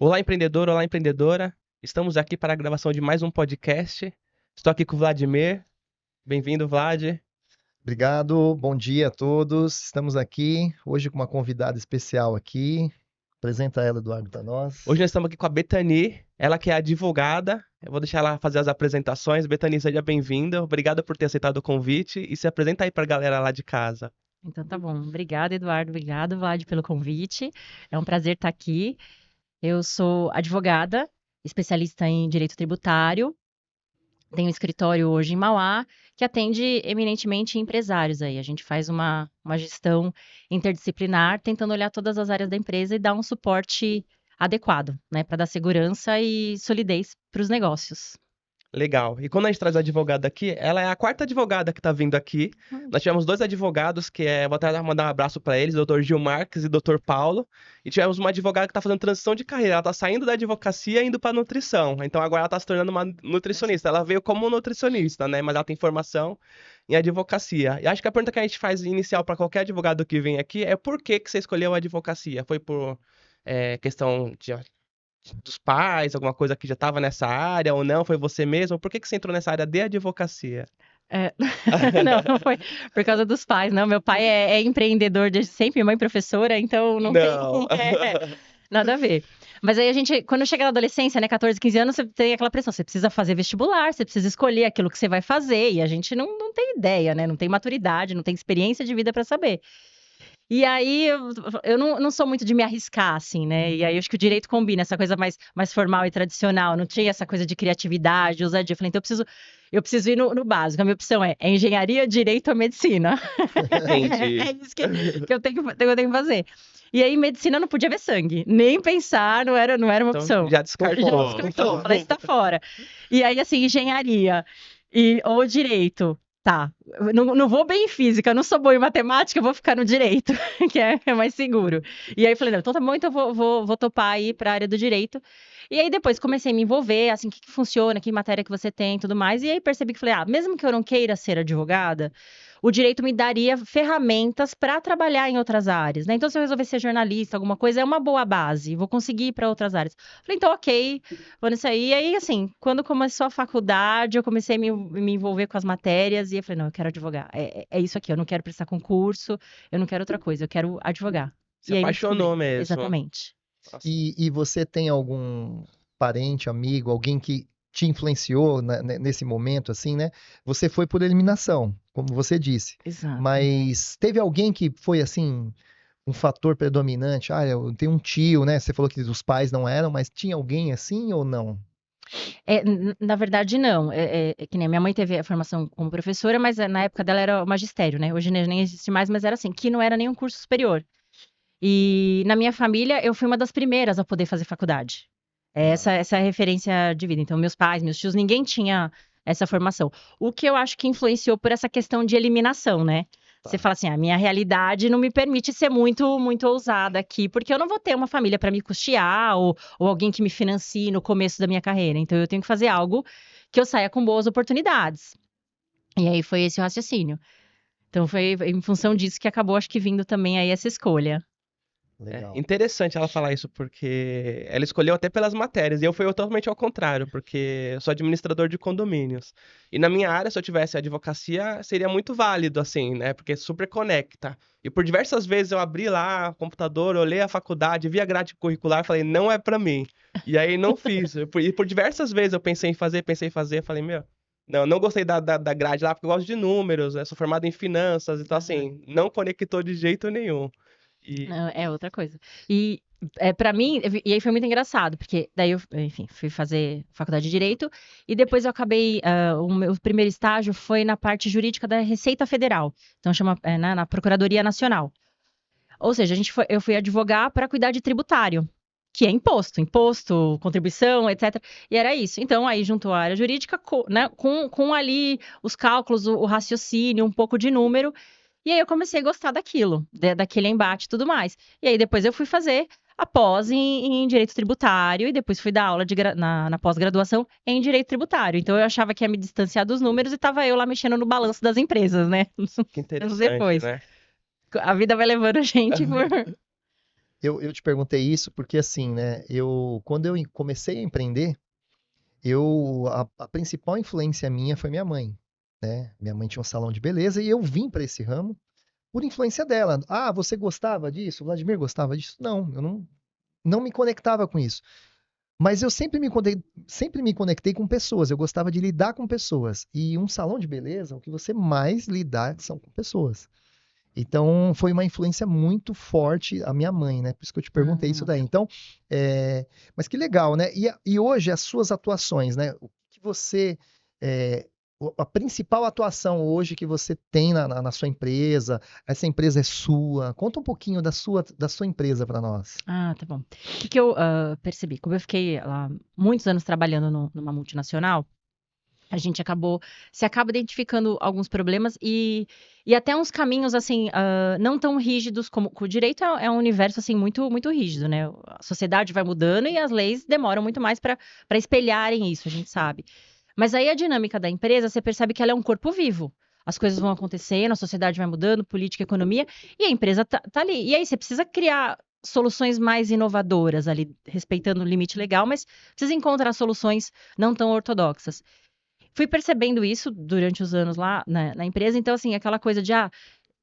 Olá, empreendedor, olá, empreendedora. Estamos aqui para a gravação de mais um podcast. Estou aqui com o Vladimir. Bem-vindo, Vlad. Obrigado, bom dia a todos. Estamos aqui hoje com uma convidada especial aqui. Apresenta ela, Eduardo, para Hoje nós. nós estamos aqui com a Bethany, ela que é advogada. Eu vou deixar ela fazer as apresentações. Bethany, seja bem-vinda. Obrigada por ter aceitado o convite e se apresenta aí para a galera lá de casa. Então tá bom. Obrigada, Eduardo. Obrigado, Vlad, pelo convite. É um prazer estar aqui. Eu sou advogada, especialista em direito tributário. Tenho um escritório hoje em Mauá, que atende eminentemente empresários aí. A gente faz uma gestão interdisciplinar, tentando olhar todas as áreas da empresa e dar um suporte adequado, né, para dar segurança e solidez para os negócios. Legal. E quando a gente traz a advogada aqui, ela é a quarta advogada que tá vindo aqui. Nós tivemos dois advogados, vou até mandar um abraço para eles, Dr. Gil Marques e Dr. Paulo. E tivemos uma advogada que tá fazendo transição de carreira. Ela tá saindo da advocacia e indo para nutrição. Então agora ela tá se tornando uma nutricionista. Ela veio como nutricionista, né? Mas ela tem formação em advocacia. E acho que a pergunta que a gente faz inicial para qualquer advogado que vem aqui é por que que você escolheu a advocacia? Foi por questão dos pais, alguma coisa que já estava nessa área ou não? Foi você mesmo? Por que que você entrou nessa área de advocacia? É, não foi por causa dos pais, não. Meu pai é empreendedor desde sempre, mãe professora, então não tem Não. nada a ver. Mas aí a gente, quando chega na adolescência, né, 14, 15 anos, você tem aquela pressão, você precisa fazer vestibular, você precisa escolher aquilo que você vai fazer, e a gente não tem ideia, né, não tem maturidade, não tem experiência de vida para saber. E aí, eu não sou muito de me arriscar, assim, né? E aí, eu acho que o direito combina essa coisa mais formal e tradicional. Não tinha essa coisa de criatividade, ousadia. Eu falei, então eu preciso ir no básico. A minha opção é engenharia, direito ou medicina. Entendi. É isso que eu tenho que fazer. E aí, medicina não podia ver sangue. Nem pensar, não era uma Então, opção. já Já descartou. descartou, falei, isso tá fora. E aí, assim, engenharia ou direito. Tá, não vou bem em física, não sou boa em matemática, eu vou ficar no direito, que é mais seguro. E aí eu falei, não, então tá bom, então eu vou topar aí pra área do direito. E aí depois comecei a me envolver, assim, o que funciona, que matéria que você tem e tudo mais. E aí percebi que falei, mesmo que eu não queira ser advogada, o direito me daria ferramentas para trabalhar em outras áreas, né? Então, se eu resolver ser jornalista, alguma coisa, é uma boa base, vou conseguir ir para outras áreas. Falei, então, ok, vou nisso aí. E aí, assim, quando começou a faculdade, eu comecei a me envolver com as matérias e eu falei, não, eu quero advogar. É isso aqui, eu não quero prestar concurso, eu não quero outra coisa, eu quero advogar. Se E aí me descobri. apaixonou mesmo. Exatamente. Nossa. E você tem algum parente, amigo, alguém que te influenciou nesse momento, assim, né? Você foi por eliminação, como você disse. Exato. Mas teve alguém que foi, assim, um fator predominante? Ah, eu tenho um tio, né? Você falou que os pais não eram, mas tinha alguém assim ou não? Na verdade, não. É que nem a minha mãe teve a formação como professora, mas na época dela era o magistério, né? Hoje nem existe mais, mas era assim, que não era nenhum curso superior. E na minha família, eu fui uma das primeiras a poder fazer faculdade. Essa é a referência de vida. Então, meus pais, meus tios, ninguém tinha essa formação. O que eu acho que influenciou por essa questão de eliminação, né? Você Tá. fala assim, a minha realidade não me permite ser muito, muito ousada aqui, porque eu não vou ter uma família para me custear ou alguém que me financie no começo da minha carreira. Então, eu tenho que fazer algo que eu saia com boas oportunidades. E aí foi esse o raciocínio. Então, foi em função disso que acabou, acho que vindo também aí essa escolha. É Legal. interessante ela falar isso, porque ela escolheu até pelas matérias, e eu fui totalmente ao contrário, porque eu sou administrador de condomínios. E na minha área, se eu tivesse advocacia, seria muito válido, assim, né? Porque super conecta. E por diversas vezes eu abri lá o computador, olhei a faculdade, vi a grade curricular, falei, não é pra mim. E aí não fiz. E por diversas vezes eu pensei em fazer, falei, meu, não gostei da grade lá, porque eu gosto de números, né? Sou formado em finanças, então assim, não conectou de jeito nenhum. E Não, é outra coisa. E para mim, e aí foi muito engraçado, porque daí eu, enfim, fui fazer faculdade de Direito e depois eu acabei, o meu primeiro estágio foi na parte jurídica da Receita Federal, então chama, na Procuradoria Nacional. Ou seja, eu fui advogar para cuidar de tributário, que é imposto, contribuição, etc. E era isso. Então, aí juntou a área jurídica, né, com ali os cálculos, o raciocínio, um pouco de número. E aí eu comecei a gostar daquilo, daquele embate e tudo mais. E aí depois eu fui fazer a pós em direito tributário e depois fui dar aula na pós-graduação em direito tributário. Então eu achava que ia me distanciar dos números e estava eu lá mexendo no balanço das empresas, né? que Anos interessante, depois. né? A vida vai levando a gente por. eu te perguntei isso porque, assim, né, quando eu comecei a empreender, a principal influência minha foi minha mãe, né? Minha mãe tinha um salão de beleza e eu vim para esse ramo por influência dela. Ah, você gostava disso? O Vladimir gostava disso? Não, eu não me conectava com isso. Mas eu sempre me conectei com pessoas, eu gostava de lidar com pessoas. E um salão de beleza, o que você mais lidar são com pessoas. Então, foi uma influência muito forte a minha mãe, né? Por isso que eu te perguntei isso daí. Então, mas que legal, né? E hoje, as suas atuações, né? O que você. é, a principal atuação hoje que você tem na sua empresa, essa empresa é sua. Conta um pouquinho da sua empresa para nós. Ah, tá bom. O que eu percebi? Como eu fiquei lá muitos anos trabalhando numa multinacional, a gente se acaba identificando alguns problemas e até uns caminhos, assim, não tão rígidos como o direito é um universo, assim, muito, muito rígido, né? A sociedade vai mudando e as leis demoram muito mais para espelharem isso, a gente sabe. Mas aí a dinâmica da empresa, você percebe que ela é um corpo vivo. As coisas vão acontecendo, a sociedade vai mudando, política, economia, e a empresa tá ali. E aí você precisa criar soluções mais inovadoras ali, respeitando o limite legal, mas precisa encontrar soluções não tão ortodoxas. Fui percebendo isso durante os anos lá na empresa, então, assim, aquela coisa de,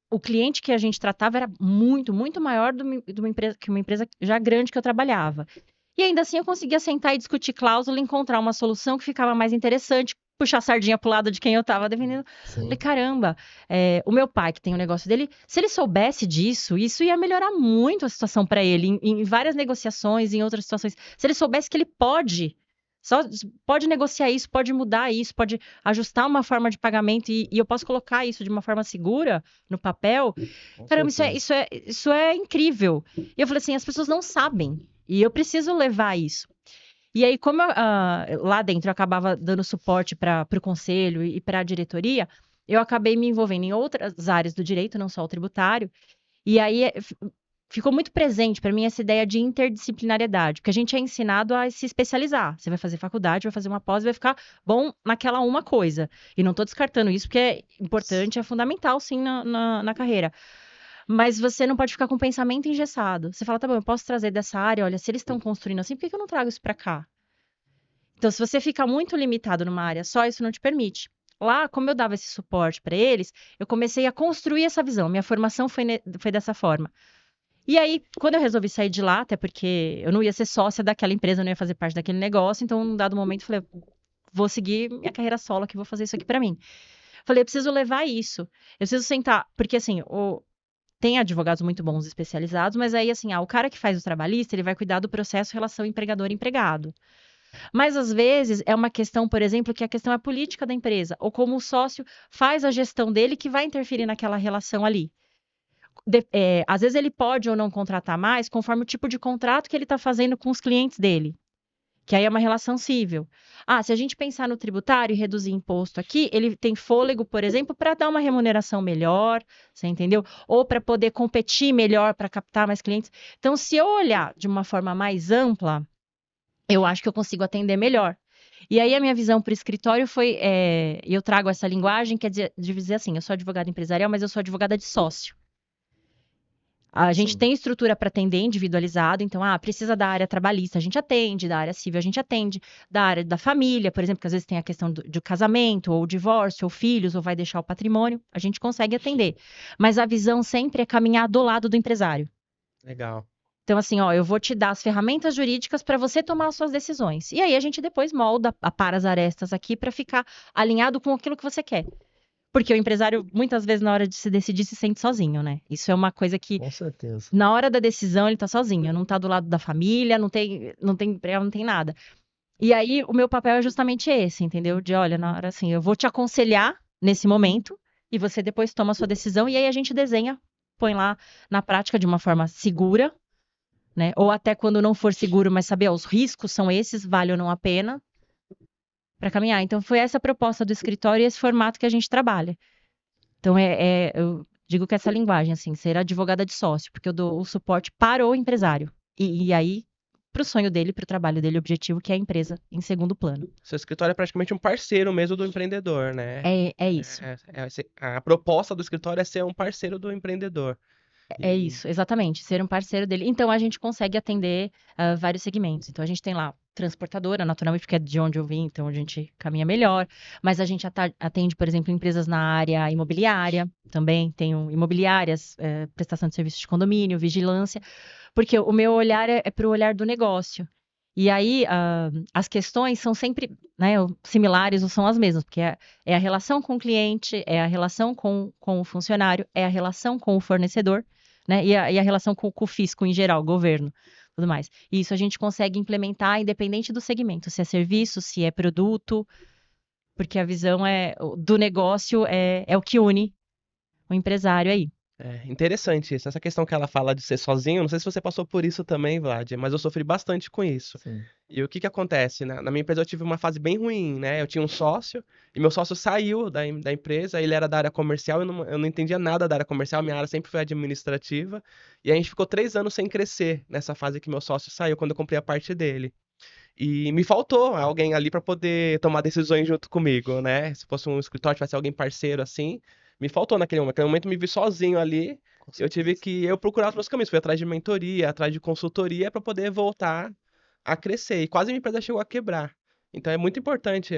o cliente que a gente tratava era muito, muito maior de uma empresa, que uma empresa já grande que eu trabalhava. E ainda assim eu conseguia sentar e discutir cláusula, encontrar uma solução que ficava mais interessante, puxar a sardinha pro lado de quem eu tava defendendo. Falei, Sim. caramba, o meu pai, que tem um negócio dele, se ele soubesse disso, isso ia melhorar muito a situação para ele, em várias negociações, em outras situações. Se ele soubesse que ele só pode negociar isso, pode mudar isso, pode ajustar uma forma de pagamento e eu posso colocar isso de uma forma segura no papel. Com Caramba, certeza. isso é incrível. E eu falei assim, as pessoas não sabem. E eu preciso levar isso. E aí, como lá dentro eu acabava dando suporte para o conselho e para a diretoria, eu acabei me envolvendo em outras áreas do direito, não só o tributário. E aí ficou muito presente para mim essa ideia de interdisciplinariedade, porque a gente é ensinado a se especializar. Você vai fazer faculdade, vai fazer uma pós, vai ficar bom naquela uma coisa. E não estou descartando isso, porque é importante, é fundamental, sim, na carreira. Mas você não pode ficar com o pensamento engessado. Você fala, tá bom, eu posso trazer dessa área, olha, se eles estão construindo assim, por que eu não trago isso para cá? Então, se você fica muito limitado numa área só, isso não te permite. Lá, como eu dava esse suporte para eles, eu comecei a construir essa visão. Minha formação foi dessa forma. E aí, quando eu resolvi sair de lá, até porque eu não ia ser sócia daquela empresa, eu não ia fazer parte daquele negócio, então, num dado momento, eu falei, vou seguir minha carreira solo aqui, vou fazer isso aqui para mim. Falei, eu preciso levar isso. Eu preciso sentar, porque assim, tem advogados muito bons especializados, mas aí, assim, o cara que faz o trabalhista, ele vai cuidar do processo relação empregador-empregado. Mas, às vezes, é uma questão, por exemplo, que a questão é a política da empresa, ou como o sócio faz a gestão dele que vai interferir naquela relação ali. Às vezes ele pode ou não contratar mais, conforme o tipo de contrato que ele está fazendo com os clientes dele. Que aí é uma relação cível. Se a gente pensar no tributário e reduzir imposto aqui, ele tem fôlego, por exemplo, para dar uma remuneração melhor, você entendeu? Ou para poder competir melhor, para captar mais clientes. Então, se eu olhar de uma forma mais ampla, eu acho que eu consigo atender melhor. E aí a minha visão para o escritório foi, e eu trago essa linguagem, quer dizer assim, eu sou advogada empresarial, mas eu sou advogada de sócio. A gente Sim. tem estrutura para atender individualizado, então, precisa da área trabalhista, a gente atende, da área civil, a gente atende, da área da família, por exemplo, que às vezes tem a questão do casamento, ou divórcio, ou filhos, ou vai deixar o patrimônio, a gente consegue atender. Mas a visão sempre é caminhar do lado do empresário. Legal. Então, assim, eu vou te dar as ferramentas jurídicas para você tomar as suas decisões. E aí a gente depois molda, apara as arestas aqui para ficar alinhado com aquilo que você quer. Porque o empresário, muitas vezes, na hora de se decidir, se sente sozinho, né? Isso é uma coisa que, Com certeza. na hora da decisão, ele tá sozinho. Não tá do lado da família, não tem emprego, não tem nada. E aí, o meu papel é justamente esse, entendeu? De, olha, na hora assim, eu vou te aconselhar nesse momento, e você depois toma a sua decisão, e aí a gente desenha, põe lá na prática de uma forma segura, né? Ou até quando não for seguro, mas saber, os riscos são esses, vale ou não a pena, para caminhar. Então, foi essa a proposta do escritório e esse formato que a gente trabalha. Então, eu digo que essa linguagem, assim, ser advogada de sócio, porque eu dou o suporte para o empresário. E aí, para o sonho dele, para o trabalho dele, o objetivo que é a empresa em segundo plano. Seu escritório é praticamente um parceiro mesmo do empreendedor, né? É isso. A proposta do escritório é ser um parceiro do empreendedor. É isso, exatamente, ser um parceiro dele. Então, a gente consegue atender vários segmentos. Então, a gente tem lá transportadora, naturalmente, porque é de onde eu vim, então a gente caminha melhor. Mas a gente atende, por exemplo, empresas na área imobiliária, também tenho imobiliárias, prestação de serviços de condomínio, vigilância, porque o meu olhar é para o olhar do negócio. E aí, as questões são sempre, né, similares ou são as mesmas, porque é a relação com o cliente, é a relação com o funcionário, é a relação com o fornecedor, né, e a relação com o fisco em geral, governo, tudo mais. E isso a gente consegue implementar independente do segmento, se é serviço, se é produto, porque a visão do negócio é o que une o empresário aí. É interessante isso. Essa questão que ela fala de ser sozinho, não sei se você passou por isso também, Vlad, mas eu sofri bastante com isso. Sim. E o que que acontece, né? Na minha empresa eu tive uma fase bem ruim, né? Eu tinha um sócio e meu sócio saiu da empresa, ele era da área comercial, eu não entendia nada da área comercial, minha área sempre foi administrativa, e a gente ficou 3 anos sem crescer nessa fase que meu sócio saiu, quando eu comprei a parte dele. E me faltou alguém ali para poder tomar decisões junto comigo, né? Se fosse um escritório, tivesse alguém parceiro assim, me faltou naquele momento. Naquele momento eu me vi sozinho ali. Com Eu tive certeza. que procurar os meus caminhos, fui atrás de mentoria, atrás de consultoria para poder voltar a crescer. E quase a minha empresa chegou a quebrar. Então é muito importante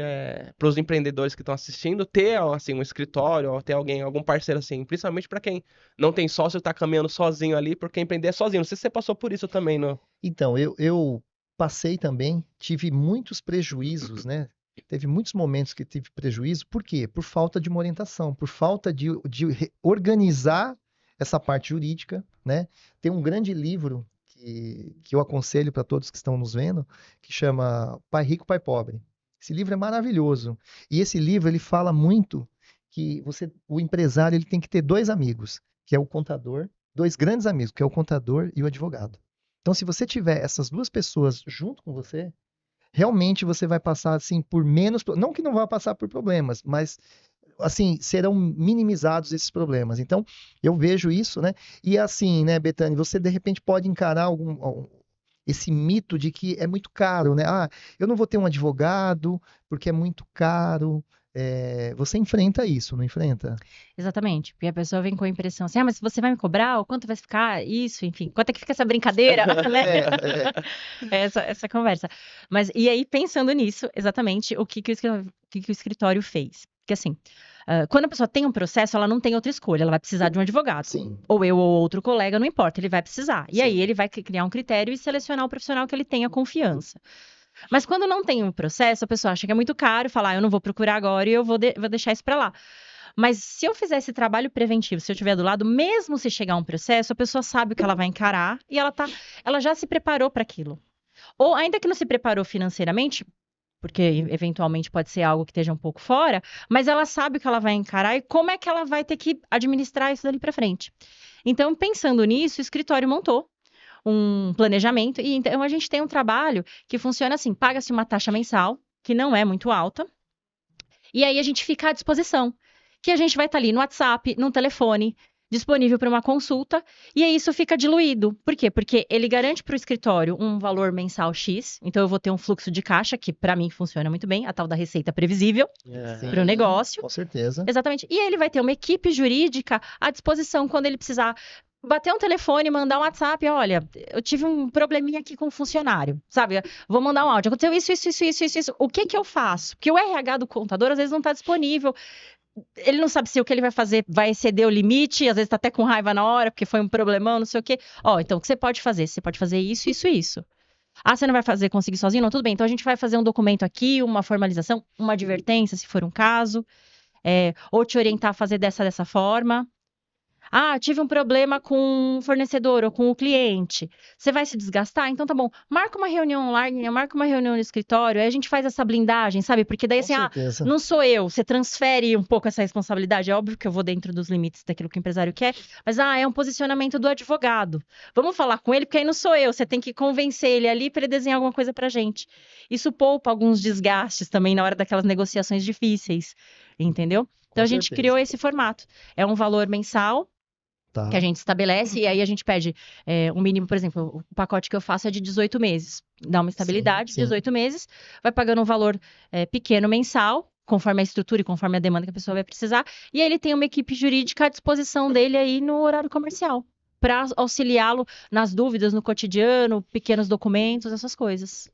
para os empreendedores que estão assistindo ter assim um escritório ou ter alguém, algum parceiro assim, principalmente para quem não tem sócio e está caminhando sozinho ali, porque empreender é sozinho. Não sei se você passou por isso também, no... Então, eu passei também, tive muitos prejuízos, né? Teve muitos momentos que tive prejuízo, por quê? Por falta de uma orientação, por falta de organizar essa parte jurídica, né? Tem um grande livro que eu aconselho para todos que estão nos vendo, que chama Pai Rico, Pai Pobre. Esse livro é maravilhoso. E esse livro ele fala muito que o empresário ele tem que ter dois amigos, que é o contador, dois grandes amigos, que é o contador e o advogado. Então, se você tiver essas duas pessoas junto com você, realmente você vai passar assim por menos, não que não vá passar por problemas, mas assim serão minimizados esses problemas. Então, eu vejo isso, né? E assim, né, Bethany, você de repente pode encarar esse mito de que é muito caro, né? Ah, eu não vou ter um advogado porque é muito caro. Você enfrenta isso, não enfrenta? Exatamente, porque a pessoa vem com a impressão assim, mas você vai me cobrar? Ou quanto vai ficar isso? Enfim, quanto é que fica essa brincadeira? Né? Essa conversa. Mas, e aí, pensando nisso, exatamente, o que o escritório fez? Porque assim, quando a pessoa tem um processo, ela não tem outra escolha, ela vai precisar de um advogado. Sim. Ou eu ou outro colega, não importa, ele vai precisar. E Sim. aí ele vai criar um critério e selecionar o profissional que ele tenha confiança. Mas quando não tem um processo, a pessoa acha que é muito caro e fala, eu não vou procurar agora e eu vou deixar isso para lá. Mas se eu fizer esse trabalho preventivo, se eu estiver do lado, mesmo se chegar um processo, a pessoa sabe o que ela vai encarar e ela já se preparou para aquilo. Ou ainda que não se preparou financeiramente, porque eventualmente pode ser algo que esteja um pouco fora, mas ela sabe o que ela vai encarar e como é que ela vai ter que administrar isso dali para frente. Então, pensando nisso, o escritório montou um planejamento e então a gente tem um trabalho que funciona assim, paga-se uma taxa mensal, que não é muito alta, e aí a gente fica à disposição, que a gente vai estar ali no WhatsApp, no telefone, disponível para uma consulta, e aí isso fica diluído. Por quê? Porque ele garante para o escritório um valor mensal X, então eu vou ter um fluxo de caixa, que para mim funciona muito bem, a tal da receita previsível para o negócio. Com certeza. Exatamente. E aí ele vai ter uma equipe jurídica à disposição quando ele precisar bater um telefone, mandar um WhatsApp, olha, eu tive um probleminha aqui com um funcionário, sabe? Vou mandar um áudio, aconteceu isso. O que que eu faço? Porque o RH do contador às vezes não está disponível. Ele não sabe se o que ele vai fazer vai exceder o limite, às vezes tá até com raiva na hora, porque foi um problemão, não sei o quê. Ó, então o que você pode fazer? Você pode fazer isso. Ah, você não vai conseguir sozinho? Não, tudo bem. Então a gente vai fazer um documento aqui, uma formalização, uma advertência, se for um caso, ou te orientar a fazer dessa forma. Ah, tive um problema com o fornecedor ou com o cliente. Você vai se desgastar? Então tá bom. Marca uma reunião online, marca uma reunião no escritório, aí a gente faz essa blindagem, sabe? Porque daí Com assim, certeza. não sou eu, você transfere um pouco essa responsabilidade. É óbvio que eu vou dentro dos limites daquilo que o empresário quer, mas é um posicionamento do advogado. Vamos falar com ele, porque aí não sou eu, você tem que convencer ele ali para ele desenhar alguma coisa pra gente. Isso poupa alguns desgastes também na hora daquelas negociações difíceis, entendeu? Então Com a gente certeza. criou esse formato. É um valor mensal Tá. que a gente estabelece, e aí a gente pede um mínimo, por exemplo, o pacote que eu faço é de 18 meses. Dá uma estabilidade, sim. 18 meses, vai pagando um valor pequeno mensal, conforme a estrutura e conforme a demanda que a pessoa vai precisar, e aí ele tem uma equipe jurídica à disposição dele aí no horário comercial. para auxiliá-lo nas dúvidas, no cotidiano, pequenos documentos, essas coisas.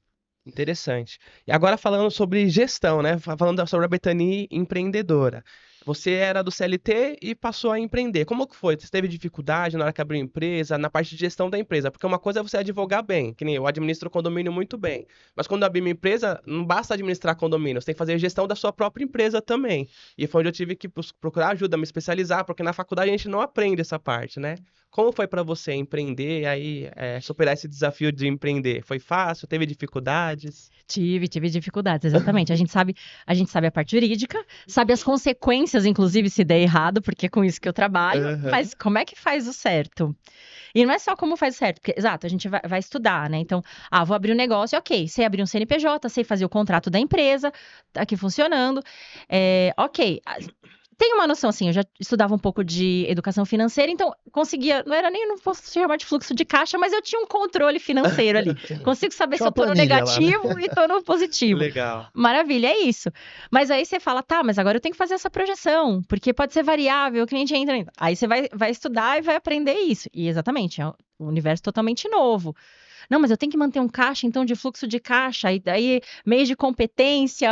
Interessante. E agora falando sobre gestão, né? Falando sobre a Bethany empreendedora. Você era do CLT e passou a empreender. Como que foi? Você teve dificuldade na hora que abriu a empresa, na parte de gestão da empresa? Porque uma coisa é você advogar bem, que nem eu administro o condomínio muito bem. Mas quando eu abri minha empresa, não basta administrar condomínio, você tem que fazer gestão da sua própria empresa também. E foi onde eu tive que procurar ajuda, me especializar, porque na faculdade a gente não aprende essa parte, né? Como foi para você empreender e aí superar esse desafio de empreender? Foi fácil? Teve dificuldades? Tive dificuldades, exatamente. A gente sabe a parte jurídica, sabe as consequências, inclusive, se der errado, porque é com isso que eu trabalho, Aham. mas como é que faz o certo? E não é só como faz o certo, porque, exato, a gente vai estudar, né? Então, vou abrir um negócio, ok, sei abrir um CNPJ, sei fazer o contrato da empresa, tá aqui funcionando, ok. Tenho uma noção, assim, eu já estudava um pouco de educação financeira, então conseguia, não posso chamar de fluxo de caixa, mas eu tinha um controle financeiro ali. Consigo saber Tinha se eu uma tô no planilha lá, né? negativo e tô no positivo. Legal. Maravilha, é isso. Mas aí você fala, tá, mas agora eu tenho que fazer essa projeção, porque pode ser variável, o cliente entra. Aí você vai estudar e vai aprender isso. E exatamente, é um universo totalmente novo. Não, mas eu tenho que manter um caixa, então, de fluxo de caixa, e daí, mês de competência,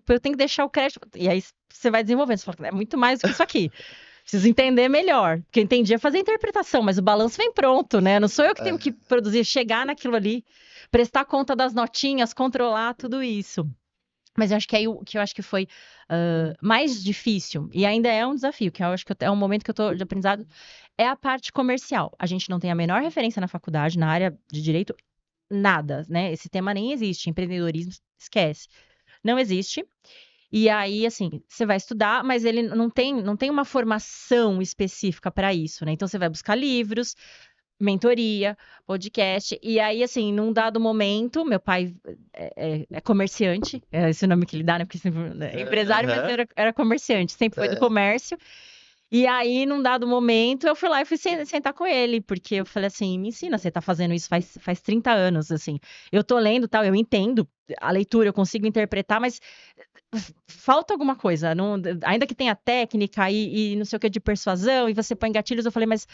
eu tenho que deixar o crédito. E aí você vai desenvolvendo, você fala, é muito mais do que isso aqui. Preciso entender melhor. Porque eu entendia fazer a interpretação, mas o balanço vem pronto, né? Não sou eu que tenho que produzir, chegar naquilo ali, prestar conta das notinhas, controlar tudo isso. Mas eu acho que aí o que eu acho que foi mais difícil, e ainda é um desafio, que eu acho que é um momento que eu tô de aprendizado, é a parte comercial. A gente não tem a menor referência na faculdade, na área de direito, nada, né? Esse tema nem existe. Empreendedorismo, esquece. Não existe. E aí, assim, você vai estudar, mas ele não tem uma formação específica para isso, né? Então você vai buscar livros, mentoria, podcast. E aí, assim, num dado momento, meu pai é comerciante, é esse o nome que ele dá, né? Porque sempre, é empresário, mas era comerciante, sempre foi do comércio. E aí, num dado momento, eu fui lá e fui sentar com ele, porque eu falei assim, me ensina, você tá fazendo isso faz 30 anos, assim. Eu tô lendo tal, eu entendo a leitura, eu consigo interpretar, mas falta alguma coisa. Ainda que tenha técnica e não sei o que de persuasão, e você põe gatilhos, eu falei, mas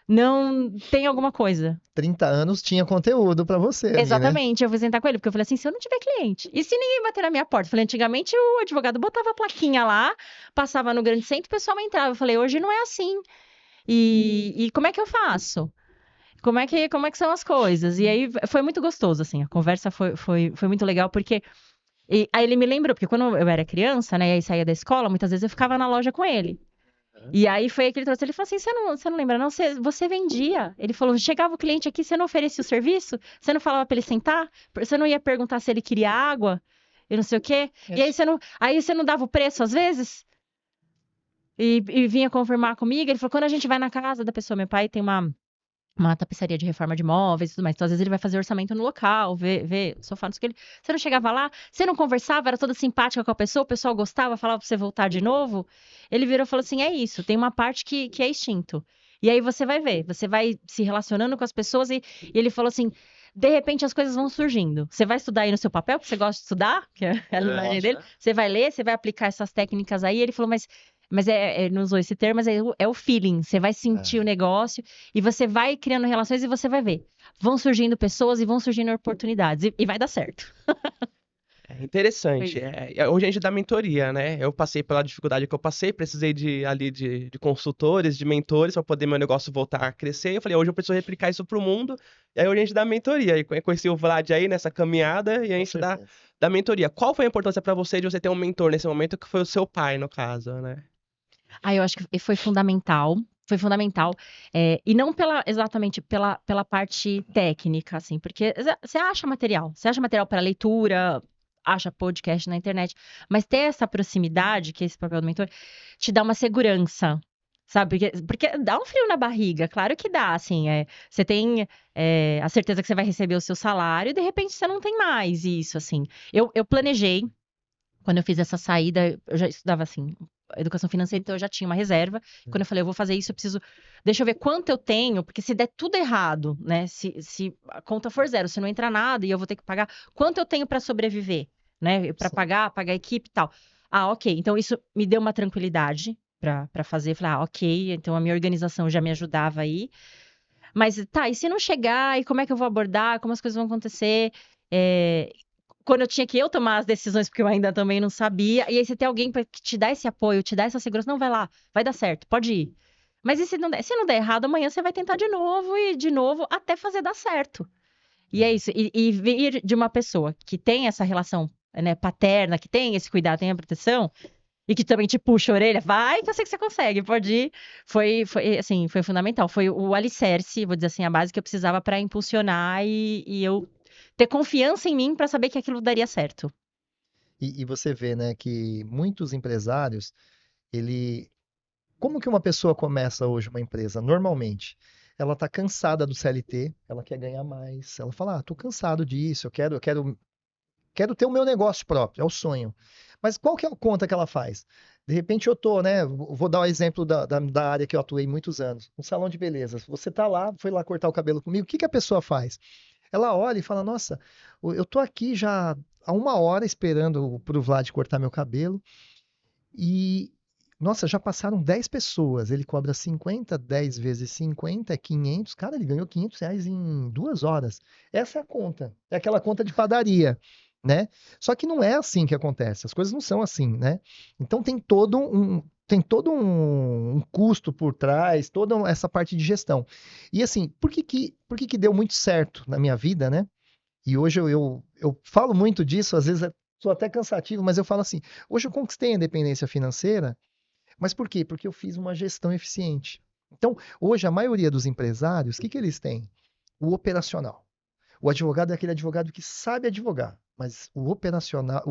não tem alguma coisa. 30 anos tinha conteúdo pra você ali, né? Exatamente, eu fui sentar com ele, porque eu falei assim, se eu não tiver cliente, e se ninguém bater na minha porta? Eu falei, antigamente o advogado botava a plaquinha lá, passava no grande centro, o pessoal entrava. Eu falei, hoje não é assim. E como é que eu faço? Como é que são as coisas? E aí foi muito gostoso, assim, a conversa foi muito legal, porque aí ele me lembrou, porque quando eu era criança, né, e aí saía da escola, muitas vezes eu ficava na loja com ele. E aí foi aí que ele trouxe. Ele falou assim: você não lembra, não? Você vendia. Ele falou: chegava o cliente aqui, você não oferecia o serviço? Você não falava para ele sentar? Você não ia perguntar se ele queria água? E não sei o quê? E aí você não dava o preço às vezes? E vinha confirmar comigo. Ele falou: quando a gente vai na casa da pessoa, meu pai tem uma tapeçaria de reforma de móveis e tudo mais. Então, às vezes, ele vai fazer orçamento no local, ver sofá, não sei o que. Você não chegava lá, você não conversava, era toda simpática com a pessoa, o pessoal gostava, falava pra você voltar de novo. Ele virou e falou assim: é isso, tem uma parte que é instinto. E aí você vai ver, você vai se relacionando com as pessoas e ele falou assim: de repente as coisas vão surgindo. Você vai estudar aí no seu papel, porque você gosta de estudar, que é a linguagem dele. Você vai ler, você vai aplicar essas técnicas aí. Ele falou, mas não usou esse termo, mas é o feeling. Você vai sentir o negócio e você vai criando relações e você vai ver. Vão surgindo pessoas e vão surgindo oportunidades. E vai dar certo. É interessante. Hoje a gente dá mentoria, né? Eu passei pela dificuldade que eu passei, precisei de consultores, de mentores para poder meu negócio voltar a crescer. Eu falei, hoje eu preciso replicar isso para o mundo. E aí hoje a gente dá mentoria. E conheci o Vlad aí nessa caminhada e a gente dá mentoria. Qual foi a importância para você de você ter um mentor nesse momento, que foi o seu pai, no caso, né? Eu acho que foi fundamental. Foi fundamental. E não exatamente pela parte técnica, assim, porque você acha material para leitura, acha podcast na internet, mas ter essa proximidade, que é esse papel do mentor, te dá uma segurança, sabe? Porque dá um frio na barriga, claro que dá, assim, você tem a certeza que você vai receber o seu salário e de repente você não tem mais isso, assim. Eu planejei, quando eu fiz essa saída, eu já estudava, assim, educação financeira, então eu já tinha uma reserva. Quando eu falei, eu vou fazer isso, deixa eu ver quanto eu tenho, porque se der tudo errado, né? Se a conta for zero, se não entrar nada e eu vou ter que pagar, quanto eu tenho para sobreviver, né? Para pagar a equipe e tal. Ok. Então isso me deu uma tranquilidade para fazer. Falei, ok, então a minha organização já me ajudava aí. Mas tá, e se não chegar, e como é que eu vou abordar, como as coisas vão acontecer? Quando eu tinha que eu tomar as decisões, porque eu ainda também não sabia, e aí você tem alguém que te dá esse apoio, te dá essa segurança, não, vai lá, vai dar certo, pode ir. Mas e se não der? Se não der errado, amanhã você vai tentar de novo e de novo até fazer dar certo. E é isso. E vir de uma pessoa que tem essa relação, né, paterna, que tem esse cuidado, tem a proteção, e que também te puxa a orelha, vai que eu sei que você consegue, pode ir. Assim, foi fundamental. Foi o alicerce, vou dizer assim, a base que eu precisava para impulsionar e eu ter confiança em mim para saber que aquilo daria certo. E você vê, né, que muitos empresários, ele... Como que uma pessoa começa hoje uma empresa? Normalmente, ela está cansada do CLT, ela quer ganhar mais. Ela fala, tô cansado disso, quero ter o meu negócio próprio, é o sonho. Mas qual que é a conta que ela faz? De repente eu tô, né? Vou dar o exemplo da área que eu atuei muitos anos, um salão de beleza. Você tá lá, foi lá cortar o cabelo comigo, o que que a pessoa faz? Ela olha e fala, nossa, eu tô aqui já há 1 hora esperando pro Vlad cortar meu cabelo e, nossa, já passaram 10 pessoas. Ele cobra 50, 10 vezes 50 é 500. Cara, ele ganhou R$ 500 em 2 horas. Essa é a conta. É aquela conta de padaria, né? Só que não é assim que acontece. As coisas não são assim, né? Então tem todo um custo por trás, toda essa parte de gestão. E assim, por que que deu muito certo na minha vida, né? E hoje eu falo muito disso, às vezes sou até cansativo, mas eu falo assim, hoje eu conquistei a independência financeira, mas por quê? Porque eu fiz uma gestão eficiente. Então, hoje a maioria dos empresários, o que que eles têm? O operacional. O advogado é aquele advogado que sabe advogar, mas o operacional,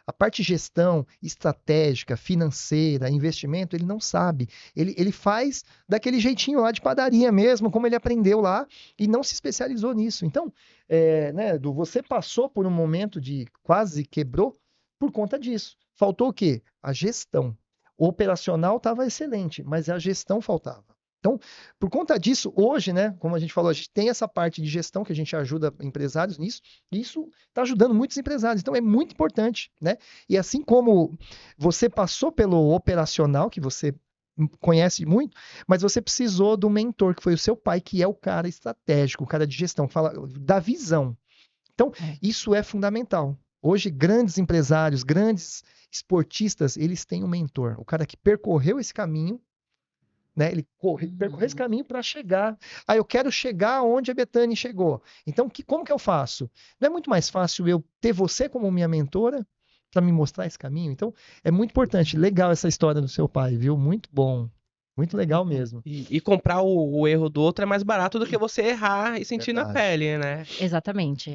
a parte de gestão estratégica, financeira, investimento, ele não sabe. Ele faz daquele jeitinho lá de padaria mesmo, como ele aprendeu lá, e não se especializou nisso. Então, né, Edu, você passou por um momento de quase quebrou por conta disso. Faltou o quê? A gestão. O operacional estava excelente, mas a gestão faltava. Então, por conta disso, hoje, né, como a gente falou, a gente tem essa parte de gestão que a gente ajuda empresários nisso, e isso está ajudando muitos empresários. Então, é muito importante, né? E assim como você passou pelo operacional, que você conhece muito, mas você precisou do mentor, que foi o seu pai, que é o cara estratégico, o cara de gestão, que fala da visão. Então, isso é fundamental. Hoje, grandes empresários, grandes esportistas, eles têm um mentor, o cara que percorreu esse caminho, né? Ele percorreu esse caminho para chegar. Ah, eu quero chegar onde a Bethany chegou. Então, como que eu faço? Não é muito mais fácil eu ter você como minha mentora para me mostrar esse caminho? Então, é muito importante. Legal essa história do seu pai, viu? Muito bom. Muito legal mesmo. E comprar o erro do outro é mais barato do que você errar e sentir na Verdade. pele, né? Exatamente.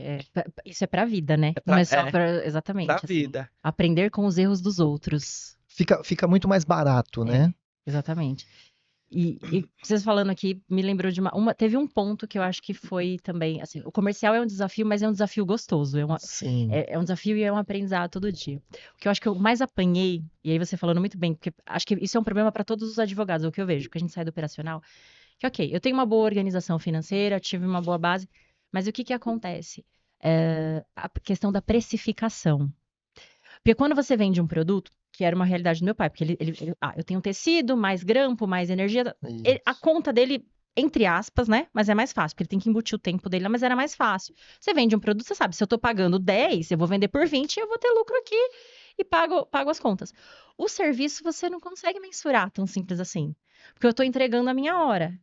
Isso é pra vida, né? É pra- Não é só é, pra. Exatamente. Pra assim, vida. aprender com os erros dos outros. Fica muito mais barato, né? Exatamente. E vocês falando aqui, me lembrou de teve um ponto que eu acho que foi também, assim, o comercial é um desafio, mas é um desafio gostoso, Sim. é um desafio e é um aprendizado todo dia. O que eu acho que eu mais apanhei, e aí você falando muito bem, porque acho que isso é um problema para todos os advogados, é o que eu vejo, que a gente sai do operacional, que ok, eu tenho uma boa organização financeira, tive uma boa base, mas o que que acontece? A questão da precificação. Porque quando você vende um produto, que era uma realidade do meu pai, porque eu tenho tecido, mais grampo, mais energia. A Isso. conta dele, entre aspas, né? Mas é mais fácil, porque ele tem que embutir o tempo dele, mas era mais fácil. Você vende um produto, você sabe, se eu tô pagando 10, eu vou vender por 20, eu vou ter lucro aqui e pago as contas. O serviço você não consegue mensurar tão simples assim. Porque eu tô entregando a minha hora.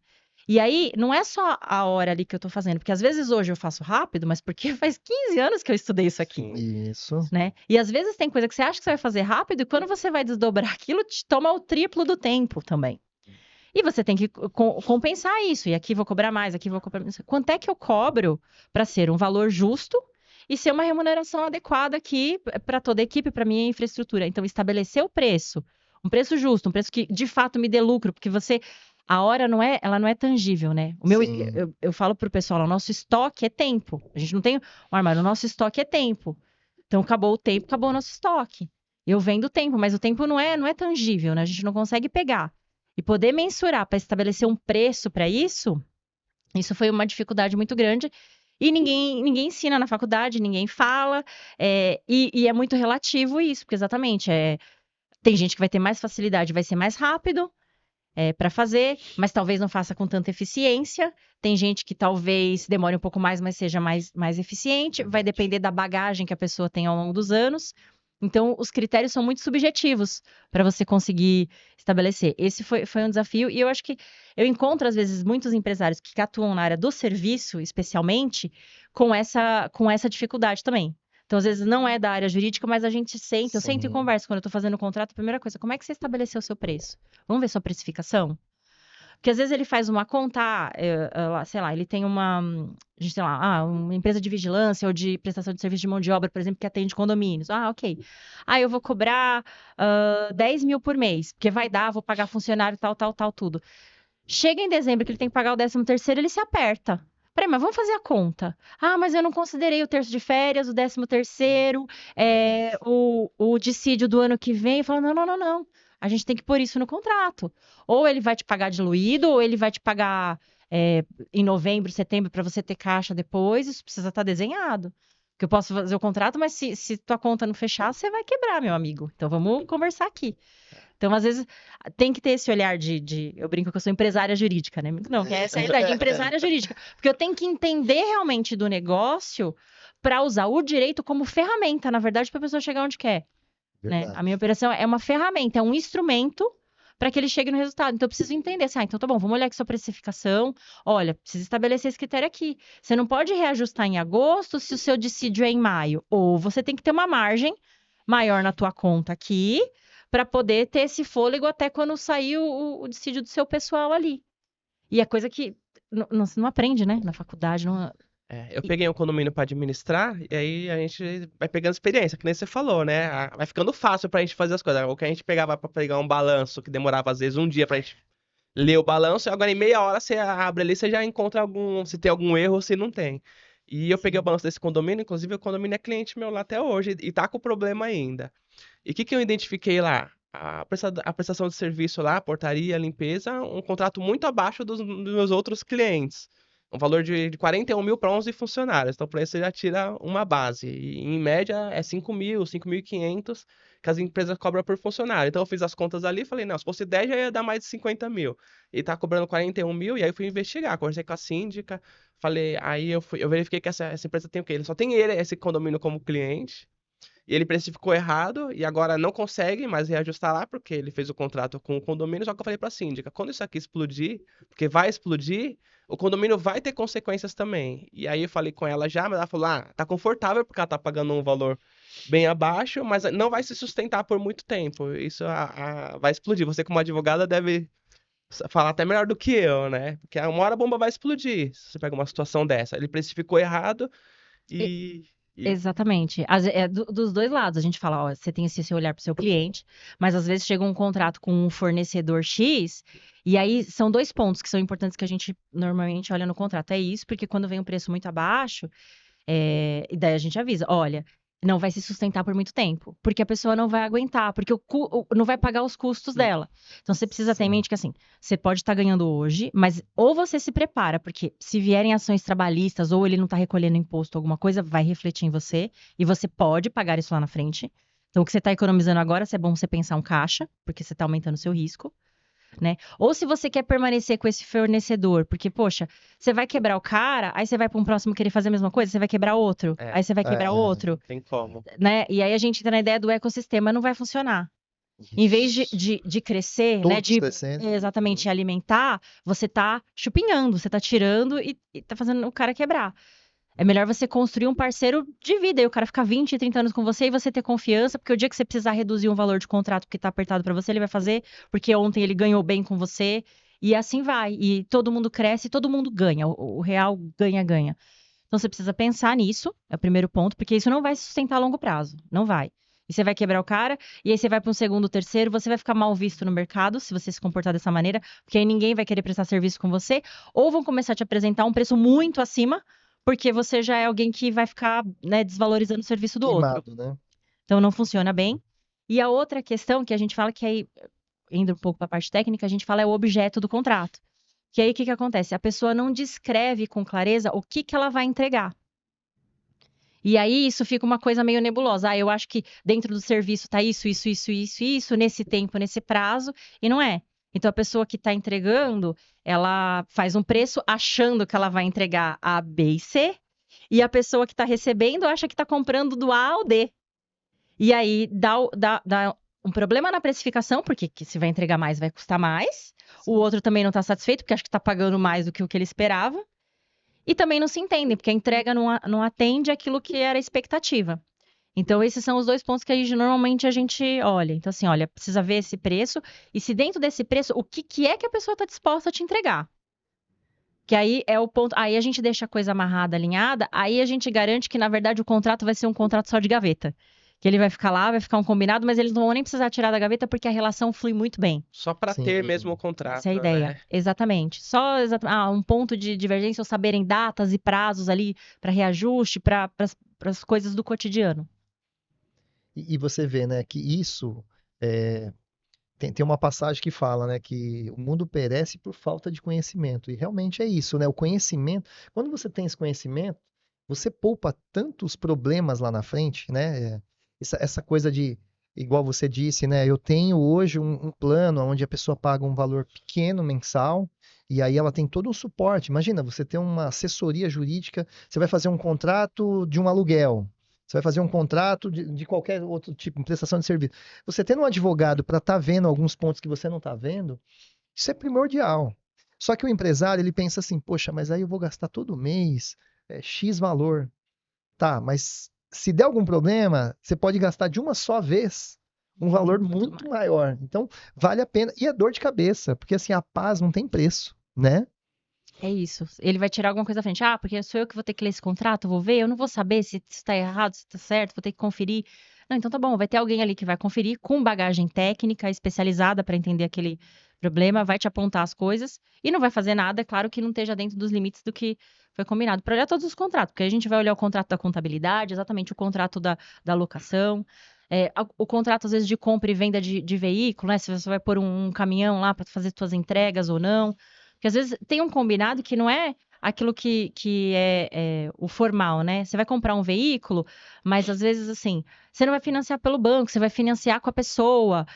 E aí, não é só a hora ali que eu tô fazendo, porque às vezes hoje eu faço rápido, mas porque faz 15 anos que eu estudei isso aqui. Sim. Isso. Né? E às vezes tem coisa que você acha que você vai fazer rápido e quando você vai desdobrar aquilo, te toma o triplo do tempo também. E você tem que compensar isso. E aqui vou cobrar mais, aqui vou cobrar mais. Quanto é que eu cobro para ser um valor justo e ser uma remuneração adequada aqui para toda a equipe, para minha infraestrutura? Então, estabelecer o preço, um preço justo, um preço que de fato me dê lucro, porque a hora ela não é tangível, né? Sim. Eu falo pro pessoal, o nosso estoque é tempo. A gente não tem um armário, o nosso estoque é tempo. Então, acabou o tempo, acabou o nosso estoque. Eu vendo tempo, mas o tempo não é tangível, né? A gente não consegue pegar. E poder mensurar para estabelecer um preço para isso foi uma dificuldade muito grande. E ninguém ensina na faculdade, ninguém fala. E é muito relativo isso, porque exatamente, tem gente que vai ter mais facilidade, vai ser mais rápido. para fazer, mas talvez não faça com tanta eficiência. Tem gente que talvez demore um pouco mais, mas seja mais eficiente. Vai depender da bagagem que a pessoa tem ao longo dos anos. Então, os critérios são muito subjetivos para você conseguir estabelecer. Esse foi um desafio, e eu acho que eu encontro, às vezes, muitos empresários que atuam na área do serviço, especialmente, com essa dificuldade também. Então, às vezes, não é da área jurídica, mas a gente senta, eu sento e Sim. converso quando eu estou fazendo o contrato. A primeira coisa, como é que você estabeleceu o seu preço? Vamos ver sua precificação? Porque às vezes ele faz uma conta, sei lá, ele tem sei lá, uma empresa de vigilância ou de prestação de serviço de mão de obra, por exemplo, que atende condomínios. Ok. Eu vou cobrar 10 mil por mês, porque vai dar, vou pagar funcionário, tal, tudo. Chega em dezembro que ele tem que pagar o 13º, ele se aperta. Peraí, mas vamos fazer a conta. Mas eu não considerei o terço de férias, o 13º, o dissídio do ano que vem. Fala, não. A gente tem que pôr isso no contrato. Ou ele vai te pagar diluído, ou ele vai te pagar em novembro, setembro, para você ter caixa depois. Isso precisa estar desenhado. Porque eu posso fazer o contrato, mas se tua conta não fechar, você vai quebrar, meu amigo. Então vamos conversar aqui. Então, às vezes, tem que ter esse olhar eu brinco que eu sou empresária jurídica, né? Não, que essa é a idade, empresária jurídica. Porque eu tenho que entender realmente do negócio para usar o direito como ferramenta, na verdade, para a pessoa chegar onde quer. Né? A minha operação é uma ferramenta, é um instrumento para que ele chegue no resultado. Então, eu preciso entender assim, então tá bom, vamos olhar aqui sua precificação. Olha, precisa estabelecer esse critério aqui. Você não pode reajustar em agosto se o seu dissídio é em maio. Ou você tem que ter uma margem maior na tua conta aqui para poder ter esse fôlego até quando sair o dissídio do seu pessoal ali. E é coisa que você não aprende, né? Na faculdade. Não... Eu peguei um condomínio para administrar, e aí a gente vai pegando experiência, que nem você falou, né? Vai ficando fácil pra gente fazer as coisas. O que a gente pegava pra pegar um balanço, que demorava às vezes um dia pra gente ler o balanço, e agora em meia hora você abre ali, você já encontra se tem algum erro ou se não tem. E eu peguei o balanço desse condomínio, inclusive o condomínio é cliente meu lá até hoje, e tá com problema ainda. E o que eu identifiquei lá? A prestação de serviço lá, portaria, limpeza, um contrato muito abaixo dos meus outros clientes. Um valor de 41 mil para 11 funcionários. Então, por aí você já tira uma base. E, em média, é 5 mil, 5.500 que as empresas cobram por funcionário. Então, eu fiz as contas ali e falei, não, se fosse 10 já ia dar mais de 50 mil. E tá cobrando 41 mil, e aí eu fui investigar. Conversei com a síndica, falei, aí eu verifiquei que essa empresa tem o quê? Ele só tem esse condomínio como cliente. E ele precificou errado e agora não consegue mais reajustar lá porque ele fez o contrato com o condomínio. Só que eu falei para a síndica, quando isso aqui explodir, porque vai explodir, o condomínio vai ter consequências também. E aí eu falei com ela já, mas ela falou, tá confortável porque ela tá pagando um valor bem abaixo, mas não vai se sustentar por muito tempo. Isso vai explodir. Você como advogada deve falar até melhor do que eu, né? Porque uma hora a bomba vai explodir se você pega uma situação dessa. Ele precificou errado e... Exatamente. Dos dois lados, a gente fala, ó, você tem esse olhar para o seu cliente, mas às vezes chega um contrato com um fornecedor X, e aí são dois pontos que são importantes que a gente normalmente olha no contrato. É isso, porque quando vem um preço muito abaixo, e daí a gente avisa, olha, não vai se sustentar por muito tempo, porque a pessoa não vai aguentar, porque não vai pagar os custos dela. Então você precisa ter em mente que assim, você pode estar ganhando hoje, mas ou você se prepara, porque se vierem ações trabalhistas ou ele não está recolhendo imposto, alguma coisa, vai refletir em você e você pode pagar isso lá na frente. Então o que você está economizando agora, é bom você pensar um caixa, porque você está aumentando o seu risco. Né? Ou se você quer permanecer com esse fornecedor, porque, poxa, você vai quebrar o cara, aí você vai para um próximo querer fazer a mesma coisa, você vai quebrar outro, aí você vai quebrar outro. Tem como. Né? E aí a gente entra na ideia do ecossistema, não vai funcionar. Em vez de crescer, né, de exatamente alimentar, você tá chupinhando, você tá tirando e tá fazendo o cara quebrar. É melhor você construir um parceiro de vida e o cara ficar 20, 30 anos com você e você ter confiança, porque o dia que você precisar reduzir um valor de contrato porque tá apertado para você, ele vai fazer, porque ontem ele ganhou bem com você, e assim vai. E todo mundo cresce, todo mundo ganha. O real ganha-ganha. Então você precisa pensar nisso, é o primeiro ponto, porque isso não vai se sustentar a longo prazo. Não vai. E você vai quebrar o cara, e aí você vai para um segundo, terceiro, você vai ficar mal visto no mercado se você se comportar dessa maneira, porque aí ninguém vai querer prestar serviço com você, ou vão começar a te apresentar um preço muito acima, porque você já é alguém que vai ficar, né, desvalorizando o serviço do outro. Né? Então não funciona bem. E a outra questão que a gente fala, que aí, indo um pouco para a parte técnica, a gente fala é o objeto do contrato. Que aí o que acontece? A pessoa não descreve com clareza o que ela vai entregar. E aí isso fica uma coisa meio nebulosa. Eu acho que dentro do serviço tá isso, nesse tempo, nesse prazo, e não é. Então, a pessoa que está entregando, ela faz um preço achando que ela vai entregar A, B e C, e a pessoa que está recebendo acha que está comprando do A ao D. E aí dá um problema na precificação, porque se vai entregar mais, vai custar mais. O outro também não está satisfeito, porque acha que está pagando mais do que o que ele esperava. E também não se entendem, porque a entrega não atende aquilo que era a expectativa. Então, esses são os dois pontos que normalmente a gente olha. Então, assim, olha, precisa ver esse preço. E se dentro desse preço, o que é que a pessoa está disposta a te entregar? Que aí é o ponto. Aí a gente deixa a coisa amarrada, alinhada. Aí a gente garante que, na verdade, o contrato vai ser um contrato só de gaveta. Que ele vai ficar lá, vai ficar um combinado, mas eles não vão nem precisar tirar da gaveta porque a relação flui muito bem. Só para Sim. ter mesmo o contrato, Essa é a ideia. né? Exatamente. Só um ponto de divergência ou saberem datas e prazos ali para reajuste, para as coisas do cotidiano. E você vê, né, que isso tem uma passagem que fala, né, que o mundo perece por falta de conhecimento. E realmente é isso, né? O conhecimento, quando você tem esse conhecimento, você poupa tantos problemas lá na frente, né? Essa coisa de, igual você disse, né? Eu tenho hoje um plano onde a pessoa paga um valor pequeno mensal e aí ela tem todo um suporte. Imagina, você tem uma assessoria jurídica, você vai fazer um contrato de um aluguel. Você vai fazer um contrato de qualquer outro tipo, prestação de serviço. Você tendo um advogado para estar vendo alguns pontos que você não está vendo, isso é primordial. Só que o empresário, ele pensa assim, poxa, mas aí eu vou gastar todo mês X valor. Tá, mas se der algum problema, você pode gastar de uma só vez um valor muito maior. Então, vale a pena. E é dor de cabeça, porque assim, a paz não tem preço, né? É isso. Ele vai tirar alguma coisa da frente. Ah, porque sou eu que vou ter que ler esse contrato, vou ver, eu não vou saber se está errado, se está certo, vou ter que conferir. Não, então tá bom, vai ter alguém ali que vai conferir com bagagem técnica especializada para entender aquele problema, vai te apontar as coisas e não vai fazer nada, claro que não esteja dentro dos limites do que foi combinado. Para olhar todos os contratos, porque a gente vai olhar o contrato da contabilidade, exatamente o contrato da locação. O contrato, às vezes, de compra e venda de veículo, né? Se você vai pôr um caminhão lá para fazer suas entregas ou não. Porque às vezes tem um combinado que não é aquilo que é o formal, né? Você vai comprar um veículo, mas às vezes, assim, você não vai financiar pelo banco, você vai financiar com a pessoa,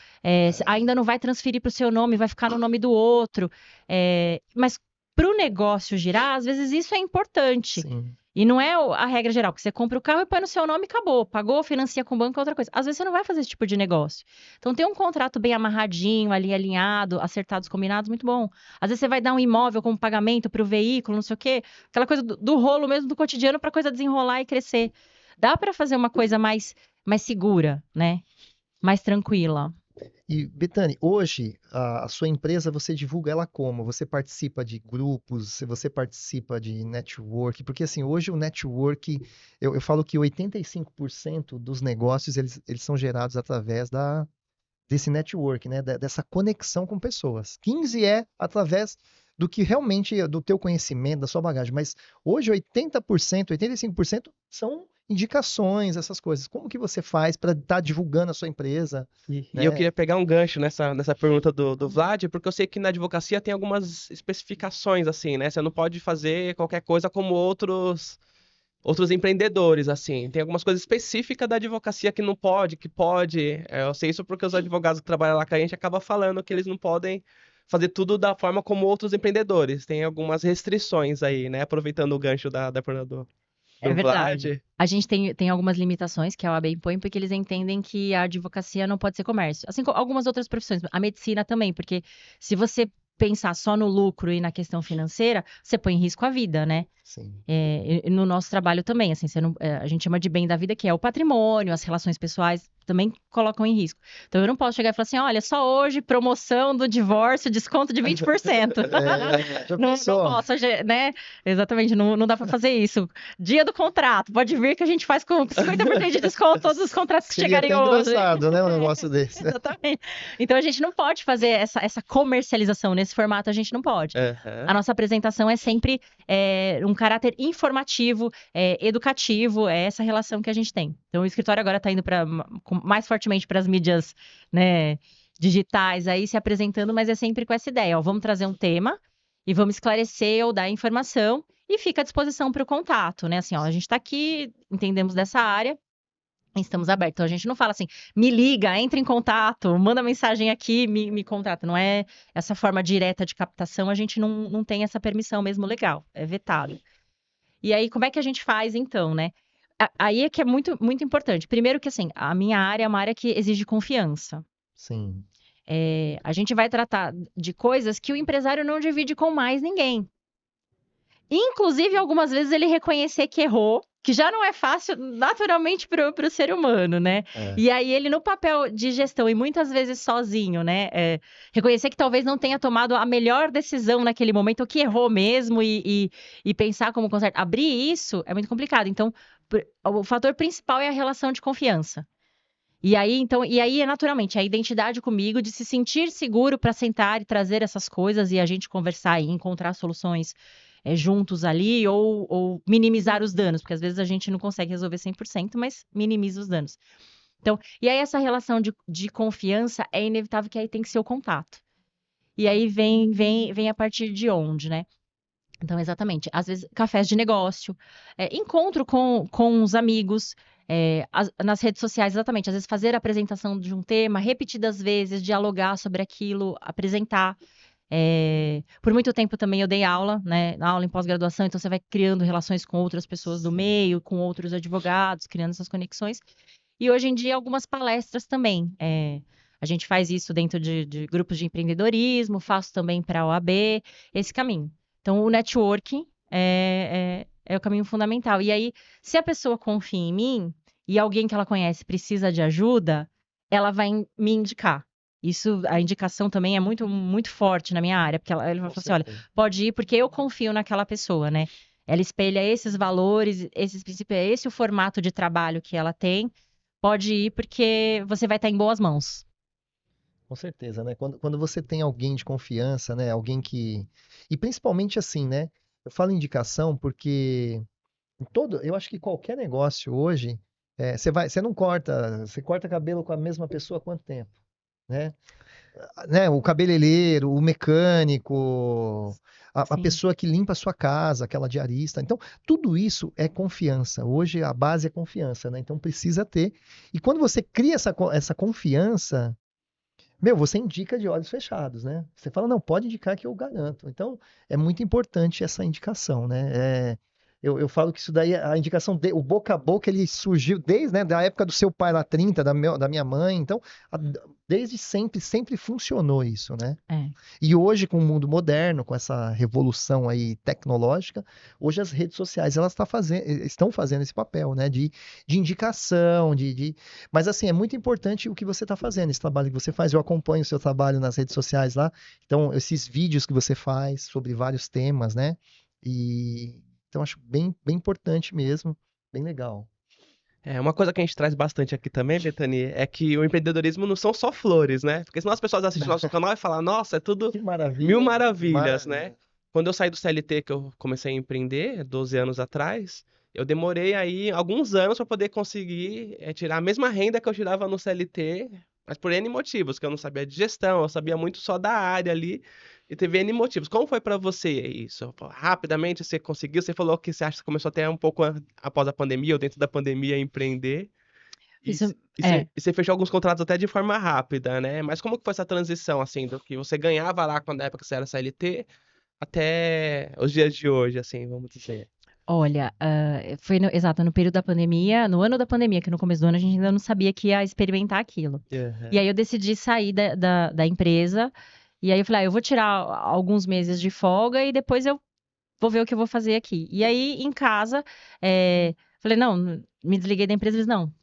ainda não vai transferir para o seu nome, vai ficar no nome do outro. Mas para o negócio girar, às vezes isso é importante. Sim. E não é a regra geral, que você compra o carro e põe no seu nome e acabou. Pagou, financia com o banco é outra coisa. Às vezes você não vai fazer esse tipo de negócio. Então, ter um contrato bem amarradinho, ali alinhado, acertados, combinados, muito bom. Às vezes você vai dar um imóvel como pagamento para o veículo, não sei o quê. Aquela coisa do rolo mesmo do cotidiano para a coisa desenrolar e crescer. Dá para fazer uma coisa mais segura, né? Mais tranquila. E, Bethany, hoje a sua empresa, você divulga ela como? Você participa de grupos, você participa de network? Porque, assim, hoje o network, eu falo que 85% dos negócios, eles são gerados através desse network, né? Dessa conexão com pessoas. 15 é através do que realmente, do teu conhecimento, da sua bagagem. Mas hoje 80%, 85% são indicações, essas coisas. Como que você faz para estar divulgando a sua empresa? E Né? eu queria pegar um gancho nessa pergunta do Vlad, porque eu sei que na advocacia tem algumas especificações, assim, né? Você não pode fazer qualquer coisa como outros empreendedores, assim. Tem algumas coisas específicas da advocacia que não pode, que pode. Eu sei isso porque os advogados que trabalham lá com a gente acabam falando que eles não podem fazer tudo da forma como outros empreendedores. Tem algumas restrições aí, né? Aproveitando o gancho da pergunta do É verdade. Vlad. A gente tem algumas limitações que a OAB impõe, porque eles entendem que a advocacia não pode ser comércio. Assim como algumas outras profissões. A medicina também, porque se você pensar só no lucro e na questão financeira, você põe em risco a vida, né? Sim. E no nosso trabalho também, assim, a gente chama de bem da vida, que é o patrimônio, as relações pessoais, também colocam em risco. Então, eu não posso chegar e falar assim, olha, só hoje, promoção do divórcio, desconto de 20%. Já Não pensou? posso, né? Exatamente, não dá para fazer isso. Dia do contrato, pode vir que a gente faz com 50% de desconto todos os contratos que Seria chegarem até hoje. engraçado, né, um negócio desse. Exatamente. Então, a gente não pode fazer essa comercialização nesse formato, a gente não pode. A nossa apresentação é sempre um caráter informativo, educativo, é essa relação que a gente tem. Então, o escritório agora está indo mais fortemente para as mídias, né, digitais, aí se apresentando, mas é sempre com essa ideia, ó, vamos trazer um tema e vamos esclarecer ou dar informação e fica à disposição para o contato, né? Assim, ó, a gente está aqui, entendemos dessa área, estamos abertos. Então, a gente não fala assim, me liga, entre em contato, manda mensagem aqui, me contrata. Não é essa forma direta de captação, a gente não tem essa permissão mesmo legal, é vetado. E aí, como é que a gente faz, então, né? Aí é que é muito, muito importante. Primeiro que, assim, a minha área é uma área que exige confiança. Sim. A gente vai tratar de coisas que o empresário não divide com mais ninguém. Inclusive, algumas vezes ele reconhecer que errou, que já não é fácil naturalmente para o ser humano, né? É. E aí ele no papel de gestão e muitas vezes sozinho, né? Reconhecer que talvez não tenha tomado a melhor decisão naquele momento, ou que errou mesmo e pensar como consertar. Abrir isso é muito complicado. Então, o fator principal é a relação de confiança. E aí é naturalmente a identidade comigo de se sentir seguro para sentar e trazer essas coisas e a gente conversar e encontrar soluções juntos ali ou minimizar os danos, porque às vezes a gente não consegue resolver 100%, mas minimiza os danos. Então, e aí essa relação de confiança é inevitável que aí tem que ser o contato. E aí vem a partir de onde, né? Então, exatamente. Às vezes, cafés de negócio, encontro com os amigos, nas redes sociais, exatamente. Às vezes, fazer a apresentação de um tema repetidas vezes, dialogar sobre aquilo, apresentar. Por muito tempo também eu dei aula, né? Aula em pós-graduação, então você vai criando relações com outras pessoas do meio, com outros advogados, criando essas conexões. E hoje em dia, algumas palestras também. A gente faz isso dentro de grupos de empreendedorismo, faço também para a OAB, esse caminho. Então, o networking é o caminho fundamental. E aí, se a pessoa confia em mim e alguém que ela conhece precisa de ajuda, ela vai me indicar. Isso, a indicação também é muito, muito forte na minha área, porque ela vai falar assim, olha, pode ir porque eu confio naquela pessoa, né? Ela espelha esses valores, esses princípios, é esse o formato de trabalho que ela tem. Pode ir porque você vai estar em boas mãos. Com certeza, né? Quando você tem alguém de confiança, né? Alguém que. E principalmente assim, né? Eu falo indicação porque eu acho que qualquer negócio hoje, você não corta, você corta cabelo com a mesma pessoa há quanto tempo, né? O cabeleireiro, o mecânico, a Sim. pessoa que limpa a sua casa, aquela diarista. Então, tudo isso é confiança. Hoje a base é confiança, né? Então precisa ter. E quando você cria essa confiança, você indica de olhos fechados, né? Você fala, não, pode indicar que eu garanto. Então, é muito importante essa indicação, né? Eu falo que isso daí, a indicação, o boca a boca, ele surgiu desde, né, da época do seu pai lá 30, da minha mãe. Então, desde sempre funcionou isso, né? E hoje, com o mundo moderno, com essa revolução aí tecnológica, hoje as redes sociais, elas estão fazendo esse papel, né? De indicação, Mas, assim, é muito importante o que você está fazendo, esse trabalho que você faz. Eu acompanho o seu trabalho nas redes sociais lá. Então, esses vídeos que você faz sobre vários temas, né? Então, acho bem, bem importante mesmo. Bem legal. Uma coisa que a gente traz bastante aqui também, Bethany, é que o empreendedorismo não são só flores, né? Porque senão as pessoas assistem nosso canal e falam, nossa, é tudo Que maravilha. mil maravilhas, né? Maravilha. Quando eu saí do CLT, que eu comecei a empreender, 12 anos atrás, eu demorei aí alguns anos para poder conseguir tirar a mesma renda que eu tirava no CLT, mas por N motivos, que eu não sabia de gestão, eu sabia muito só da área ali, e teve N motivos. Como foi para você isso? Rapidamente você conseguiu? Você falou que você acha que começou até um pouco após a pandemia, ou dentro da pandemia, a empreender. Isso Você fechou alguns contratos até de forma rápida, né? Mas como que foi essa transição, assim, do que você ganhava lá quando na época você era CLT até os dias de hoje, assim, vamos dizer? Olha, foi exato, no período da pandemia, no ano da pandemia, que no começo do ano a gente ainda não sabia que ia experimentar aquilo. E aí eu decidi sair da empresa, e aí eu falei, eu vou tirar alguns meses de folga e depois eu vou ver o que eu vou fazer aqui. E aí, em casa, falei, não, me desliguei da empresa, eles, não,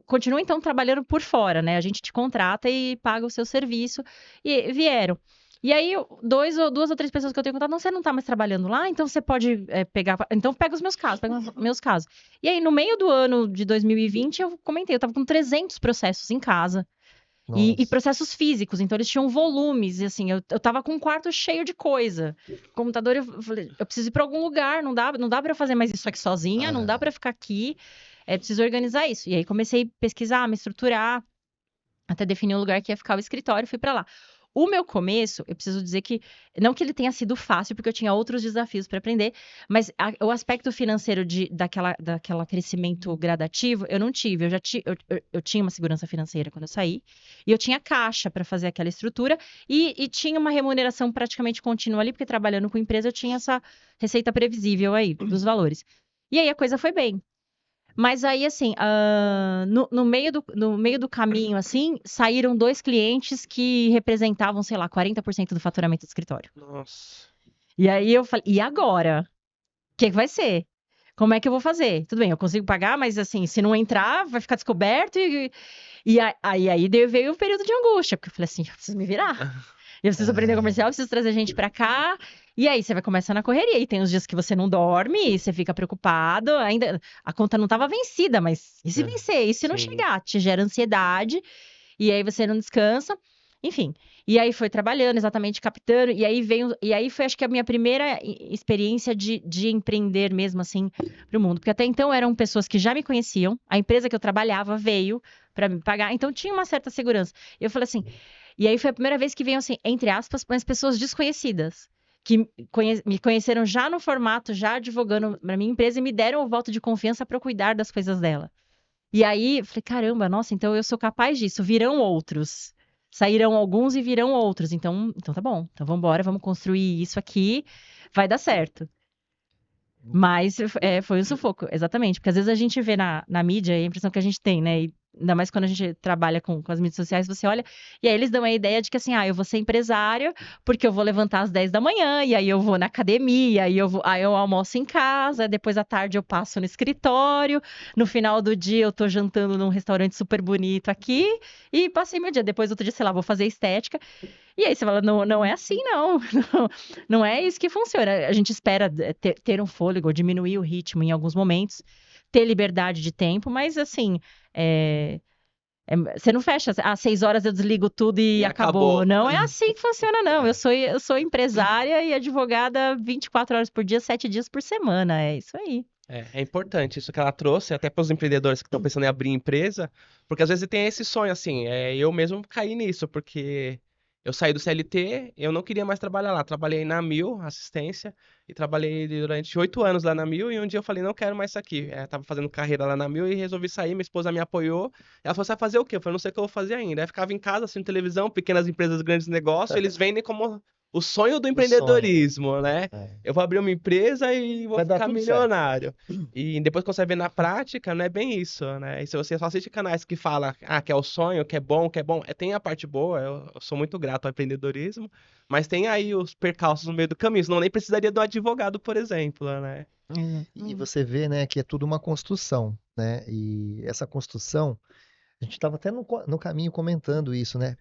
continua então trabalhando por fora, né? A gente te contrata e paga o seu serviço. E vieram. E aí, duas ou três pessoas que eu tenho contato, não, você não tá mais trabalhando lá, então você pode pegar. Então, pega os meus casos, pega os meus casos. E aí, no meio do ano de 2020, eu comentei, eu tava com 300 processos em casa. E processos físicos, então eles tinham volumes, e assim, eu tava com um quarto cheio de coisa. Computador, eu falei, eu preciso ir pra algum lugar, não dá pra eu fazer mais isso aqui sozinha, não dá pra ficar aqui, preciso organizar isso. E aí comecei a pesquisar, me estruturar, até definir um lugar que ia ficar o escritório, fui pra lá. O meu começo, eu preciso dizer que, não que ele tenha sido fácil, porque eu tinha outros desafios para aprender, mas o aspecto financeiro daquela crescimento gradativo, eu não tive. Eu tinha uma segurança financeira quando eu saí, e eu tinha caixa para fazer aquela estrutura, e tinha uma remuneração praticamente contínua ali, porque trabalhando com empresa eu tinha essa receita previsível aí dos valores. E aí a coisa foi bem. Mas aí, assim, no meio do caminho, assim, saíram 2 clientes que representavam, sei lá, 40% do faturamento do escritório. Nossa. E aí eu falei, e agora? O que vai ser? Como é que eu vou fazer? Tudo bem, eu consigo pagar, mas assim, se não entrar, vai ficar descoberto. Aí veio o período de angústia, porque eu falei assim, eu preciso me virar. Eu preciso aprender comercial, eu preciso trazer gente pra cá. E aí você vai começar na correria. E tem os dias que você não dorme, e você fica preocupado. Ainda a conta não estava vencida, mas e se vencer? E se não Sim. chegar? Te gera ansiedade. E aí você não descansa. Enfim. E aí foi trabalhando, exatamente captando. E aí foi, acho que a minha primeira experiência de empreender mesmo assim pro mundo. Porque até então eram pessoas que já me conheciam. A empresa que eu trabalhava veio para me pagar. Então tinha uma certa segurança. Eu falei assim. E aí foi a primeira vez que veio, assim, entre aspas, mas pessoas desconhecidas. Que me conheceram já no formato, já advogando para minha empresa e me deram o voto de confiança para eu cuidar das coisas dela. E aí, eu falei, caramba, nossa, então eu sou capaz disso. Virão outros. Sairão alguns e virão outros. Então tá bom. Então vamos embora, vamos construir isso aqui. Vai dar certo. Mas foi um sufoco, exatamente. Porque às vezes a gente vê na mídia, e a impressão que a gente tem, né? E ainda mais quando a gente trabalha com as mídias sociais, você olha, e aí eles dão a ideia de que assim, eu vou ser empresário, porque eu vou levantar às 10 da manhã, e aí eu vou na academia, aí eu almoço em casa, depois à tarde eu passo no escritório, no final do dia eu tô jantando num restaurante super bonito aqui, e passei meu dia. Depois, outro dia, sei lá, vou fazer estética. E aí você fala, não é assim, não. Não é isso que funciona. A gente espera ter um fôlego, diminuir o ritmo em alguns momentos, ter liberdade de tempo, mas assim, você não fecha, às 6 horas eu desligo tudo e acabou. Não é assim que funciona, não. Eu sou empresária e advogada 24 horas por dia, 7 dias por semana. É isso aí. É importante isso que ela trouxe, até para os empreendedores que estão pensando em abrir empresa, porque às vezes tem esse sonho assim, eu mesmo caí nisso, porque eu saí do CLT, eu não queria mais trabalhar lá, trabalhei na Mil, assistência, e trabalhei durante 8 anos lá na Mil, e um dia eu falei, não quero mais isso aqui, tava fazendo carreira lá na Mil e resolvi sair, minha esposa me apoiou, ela falou, você vai fazer o quê? Eu falei, não sei o que eu vou fazer ainda, aí ficava em casa, assistindo televisão, pequenas empresas, grandes negócios, eles vendem como o sonho do empreendedorismo, né? Eu vou abrir uma empresa e vou Vai dar ficar tudo milionário. E depois quando você vê na prática, não é bem isso, né? E se você só assiste canais que falam, que é o sonho, que é bom, tem a parte boa, eu sou muito grato ao empreendedorismo, mas tem aí os percalços no meio do caminho, senão nem precisaria de um advogado, por exemplo, né? E você vê, né, que é tudo uma construção, né? E essa construção, a gente estava até no caminho comentando isso, né?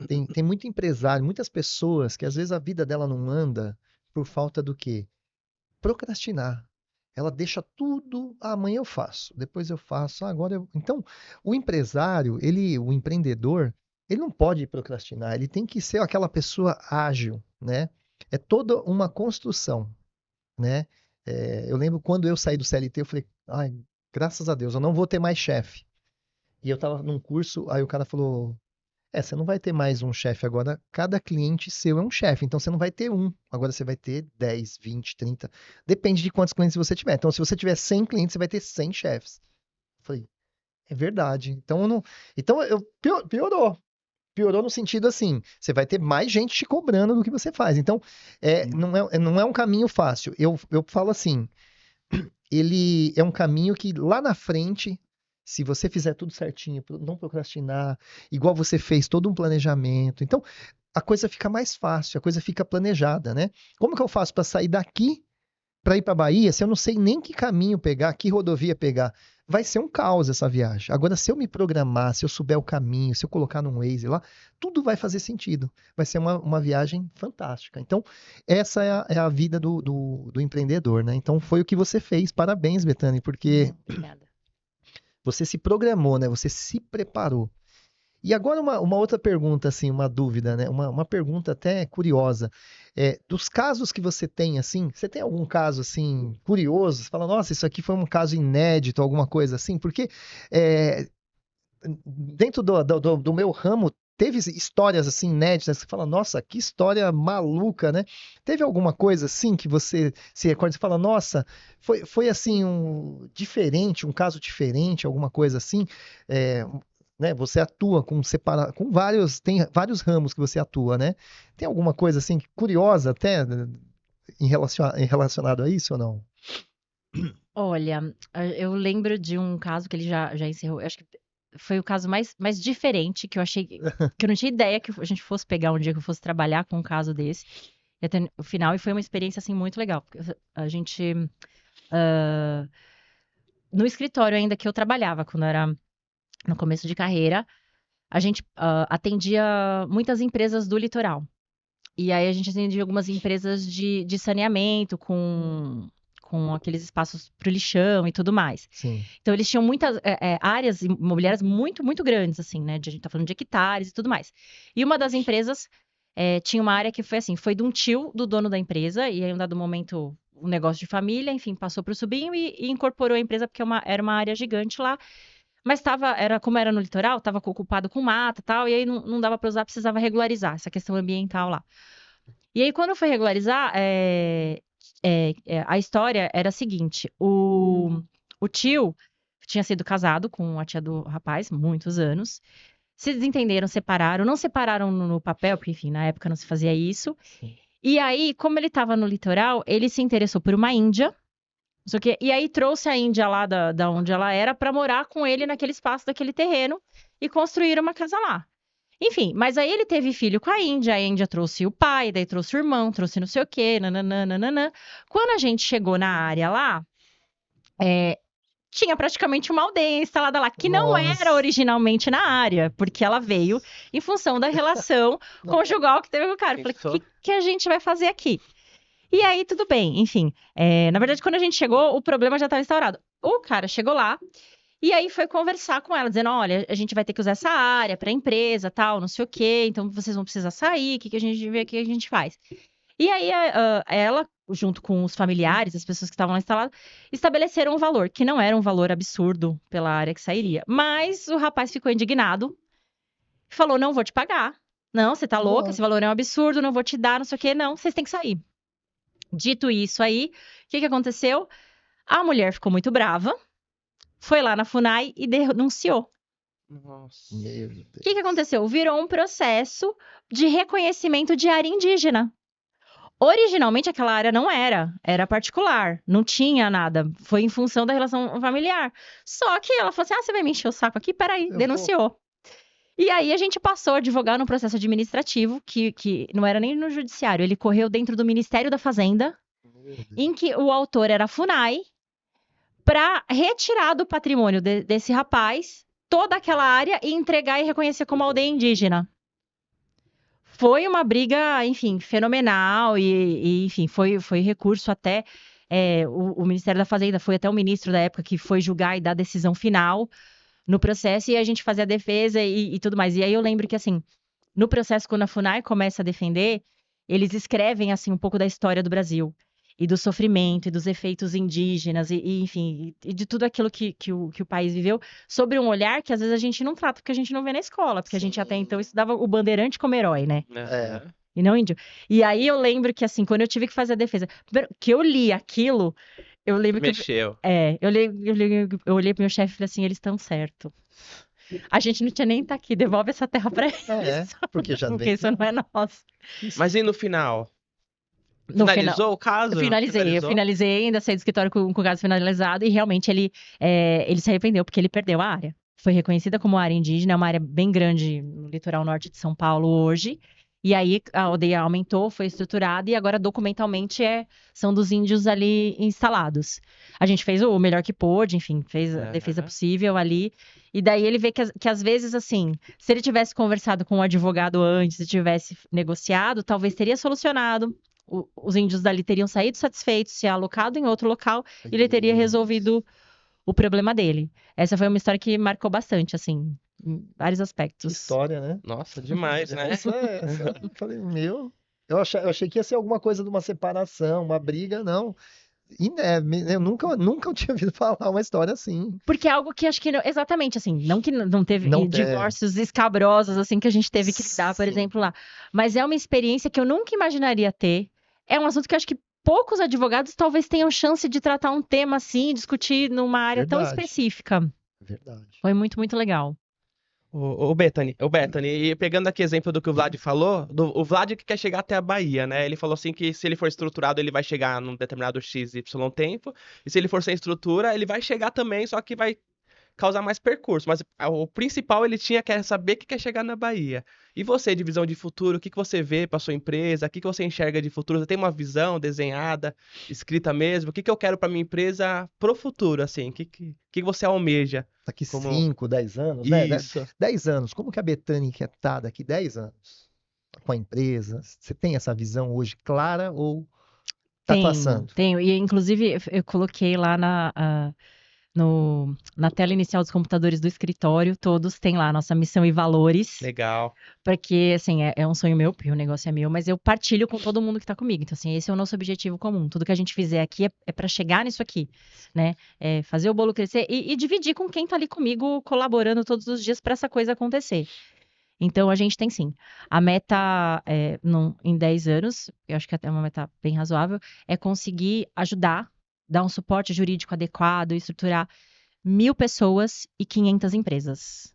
Tem muito empresário, muitas pessoas que às vezes a vida dela não anda por falta do quê? Procrastinar. Ela deixa tudo, amanhã eu faço, depois eu faço, agora eu. Então, o empresário, o empreendedor, ele não pode procrastinar, ele tem que ser aquela pessoa ágil, né? É toda uma construção, né? Eu lembro quando eu saí do CLT, eu falei, ai, graças a Deus, eu não vou ter mais chefe. E eu tava num curso, aí o cara falou, você não vai ter mais um chefe agora, cada cliente seu é um chefe, então você não vai ter um, agora você vai ter 10, 20, 30, depende de quantos clientes você tiver. Então, se você tiver 100 clientes, você vai ter 100 chefes. Eu falei, é verdade. Então, piorou. Piorou no sentido assim, você vai ter mais gente te cobrando do que você faz. Então, não é um caminho fácil. Eu falo assim, ele é um caminho que lá na frente, se você fizer tudo certinho, não procrastinar, igual você fez todo um planejamento, então a coisa fica mais fácil, a coisa fica planejada, né? Como que eu faço para sair daqui para ir para Bahia, se eu não sei nem que caminho pegar, que rodovia pegar? Vai ser um caos essa viagem. Agora, se eu me programar, se eu souber o caminho, se eu colocar num Waze lá, tudo vai fazer sentido. Vai ser uma viagem fantástica. Então, essa é a vida do empreendedor, né? Então, foi o que você fez. Parabéns, Bethany, porque Obrigada. você se programou, né? Você se preparou. E agora uma outra pergunta, assim, uma dúvida, né? Uma pergunta até curiosa. Dos casos que você tem, assim, você tem algum caso, assim, curioso? Você fala, nossa, isso aqui foi um caso inédito, alguma coisa assim? Porque dentro do meu ramo teve histórias assim inéditas, que você fala, nossa, que história maluca, né? Teve alguma coisa assim que você se recorda e fala, nossa, foi assim diferente, um caso diferente, alguma coisa assim? É, né, você atua com vários, tem vários ramos que você atua, né? Tem alguma coisa assim curiosa até relacionado a isso ou não? Olha, eu lembro de um caso que ele já encerrou. Eu acho que foi o caso mais diferente que eu achei que eu não tinha ideia que a gente fosse pegar um dia que eu fosse trabalhar com um caso desse. E até o final, e foi uma experiência assim muito legal. Porque a gente ah, no escritório ainda que eu trabalhava, quando era no começo de carreira, a gente atendia muitas empresas do litoral. E aí a gente atendia algumas empresas de saneamento com aqueles espaços para o lixão e tudo mais. Sim. Então eles tinham muitas áreas imobiliárias muito, muito grandes, assim, né? A gente tá falando de hectares e tudo mais. E uma das empresas tinha uma área que foi assim, foi de um tio do dono da empresa, e aí, em um dado momento, um negócio de família, enfim, passou para o sobrinho e incorporou a empresa, porque era uma área gigante lá. Mas como era no litoral, estava ocupado com mata e tal, e aí não dava para usar, precisava regularizar essa questão ambiental lá. E aí, quando foi regularizar, a história era a seguinte: o tio tinha sido casado com a tia do rapaz, muitos anos, se desentenderam, separaram, não separaram no papel, porque, enfim, na época não se fazia isso. E aí, como ele estava no litoral, ele se interessou por uma índia. Não sei o quê. E aí trouxe a índia lá da onde ela era para morar com ele naquele espaço daquele terreno e construir uma casa lá. Enfim, mas aí ele teve filho com a Índia trouxe o pai, daí trouxe o irmão, trouxe não sei o quê, nananana. Quando a gente chegou na área lá, tinha praticamente uma aldeia instalada lá, que não era originalmente na área, porque ela veio em função da relação conjugal que teve com o cara. Eu falei, o que a gente vai fazer aqui? E aí, tudo bem, enfim. Na verdade, quando a gente chegou, o problema já estava instaurado. O cara chegou lá e aí foi conversar com ela, dizendo: olha, a gente vai ter que usar essa área para a empresa, tal, não sei o quê, então vocês vão precisar sair, o que a gente vê, o que a gente faz. E aí, ela, junto com os familiares, as pessoas que estavam lá instaladas, estabeleceram um valor, que não era um valor absurdo pela área que sairia. Mas o rapaz ficou indignado, falou: não vou te pagar. Não, você tá louca, esse valor é um absurdo, não vou te dar, não sei o quê, não, vocês têm que sair. Dito isso aí, o que aconteceu? A mulher ficou muito brava, foi lá na FUNAI e denunciou. Nossa. O que aconteceu? Virou um processo de reconhecimento de área indígena. Originalmente aquela área não era particular, não tinha nada, foi em função da relação familiar. Só que ela falou assim: você vai me encher o saco aqui? Peraí, denunciou. E aí a gente passou a advogar no processo administrativo, que não era nem no judiciário, ele correu dentro do Ministério da Fazenda, em que o autor era a FUNAI, para retirar do patrimônio desse rapaz toda aquela área e entregar e reconhecer como aldeia indígena. Foi uma briga, enfim, fenomenal e enfim, foi recurso até o Ministério da Fazenda, foi até o ministro da época que foi julgar e dar a decisão final no processo e a gente fazia a defesa e tudo mais. E aí eu lembro que, assim, no processo, quando a FUNAI começa a defender, eles escrevem, assim, um pouco da história do Brasil e do sofrimento e dos efeitos indígenas enfim, e de tudo aquilo que o país viveu, sobre um olhar que às vezes a gente não trata, porque a gente não vê na escola, porque a gente até então estudava o bandeirante como herói, né? E não índio. E aí eu lembro que, assim, quando eu tive que fazer a defesa, primeiro, que eu li aquilo, eu lembro que... Mexeu. Eu olhei pro meu chefe e falei assim: eles estão certos. A gente não tinha nem tá aqui, devolve essa terra pra eles. Porque já porque isso não é nosso. Mas e no final? No Finalizou o caso? Eu finalizei, ainda saí do escritório com o caso finalizado e realmente ele se arrependeu porque ele perdeu a área. Foi reconhecida como área indígena, é uma área bem grande no litoral norte de São Paulo hoje. E aí a aldeia aumentou, foi estruturada e agora documentalmente são dos índios ali instalados. A gente fez o melhor que pôde, enfim, fez a defesa possível ali. E daí ele vê que às vezes, assim, se ele tivesse conversado com o advogado antes e tivesse negociado, talvez teria solucionado. Os índios dali teriam saído satisfeitos, se alocado em outro local e ele teria resolvido o problema dele. Essa foi uma história que marcou bastante, assim, em vários aspectos. História, né? Nossa, demais, né? Essa eu falei, eu achei que ia ser alguma coisa de uma separação, uma briga, não. Eu nunca tinha ouvido falar uma história assim. Porque é algo que acho que, exatamente, assim, não que não teve Não divórcios escabrosos, assim, que a gente teve que lidar, por Sim. exemplo, lá. Mas é uma experiência que eu nunca imaginaria ter. É um assunto que eu acho que poucos advogados talvez tenham chance de tratar um tema assim, discutir numa área tão Verdade. específica. Verdade. Foi muito, muito legal. O Bethany, e pegando aqui exemplo do que o Vlad falou, o Vlad que quer chegar até a Bahia, né? Ele falou assim que se ele for estruturado, ele vai chegar num determinado XY tempo, e se ele for sem estrutura, ele vai chegar também, só que vai causar mais percurso. Mas o principal ele tinha que saber que quer chegar na Bahia. E você, de visão de futuro, o que que você vê para sua empresa? O que que você enxerga de futuro? Você tem uma visão desenhada, escrita mesmo? O que que eu quero para minha empresa pro futuro, assim? O que você almeja? Daqui Como 5, 10 anos, né? isso? 10 anos. Como que a Bethany quer estar daqui 10 anos com a empresa? Você tem essa visão hoje clara ou tá traçando? Tenho. E, inclusive, eu coloquei lá na tela inicial dos computadores do escritório, todos têm lá nossa missão e valores. Legal. Porque, assim, é um sonho meu, porque o negócio é meu, mas eu partilho com todo mundo que tá comigo. Então, assim, esse é o nosso objetivo comum. Tudo que a gente fizer aqui é para chegar nisso aqui, né? É fazer o bolo crescer e dividir com quem tá ali comigo, colaborando todos os dias para essa coisa acontecer. Então, a gente tem sim. A meta em 10 anos, eu acho que até é uma meta bem razoável, é conseguir ajudar, dar um suporte jurídico adequado, estruturar 1.000 pessoas e 500 empresas.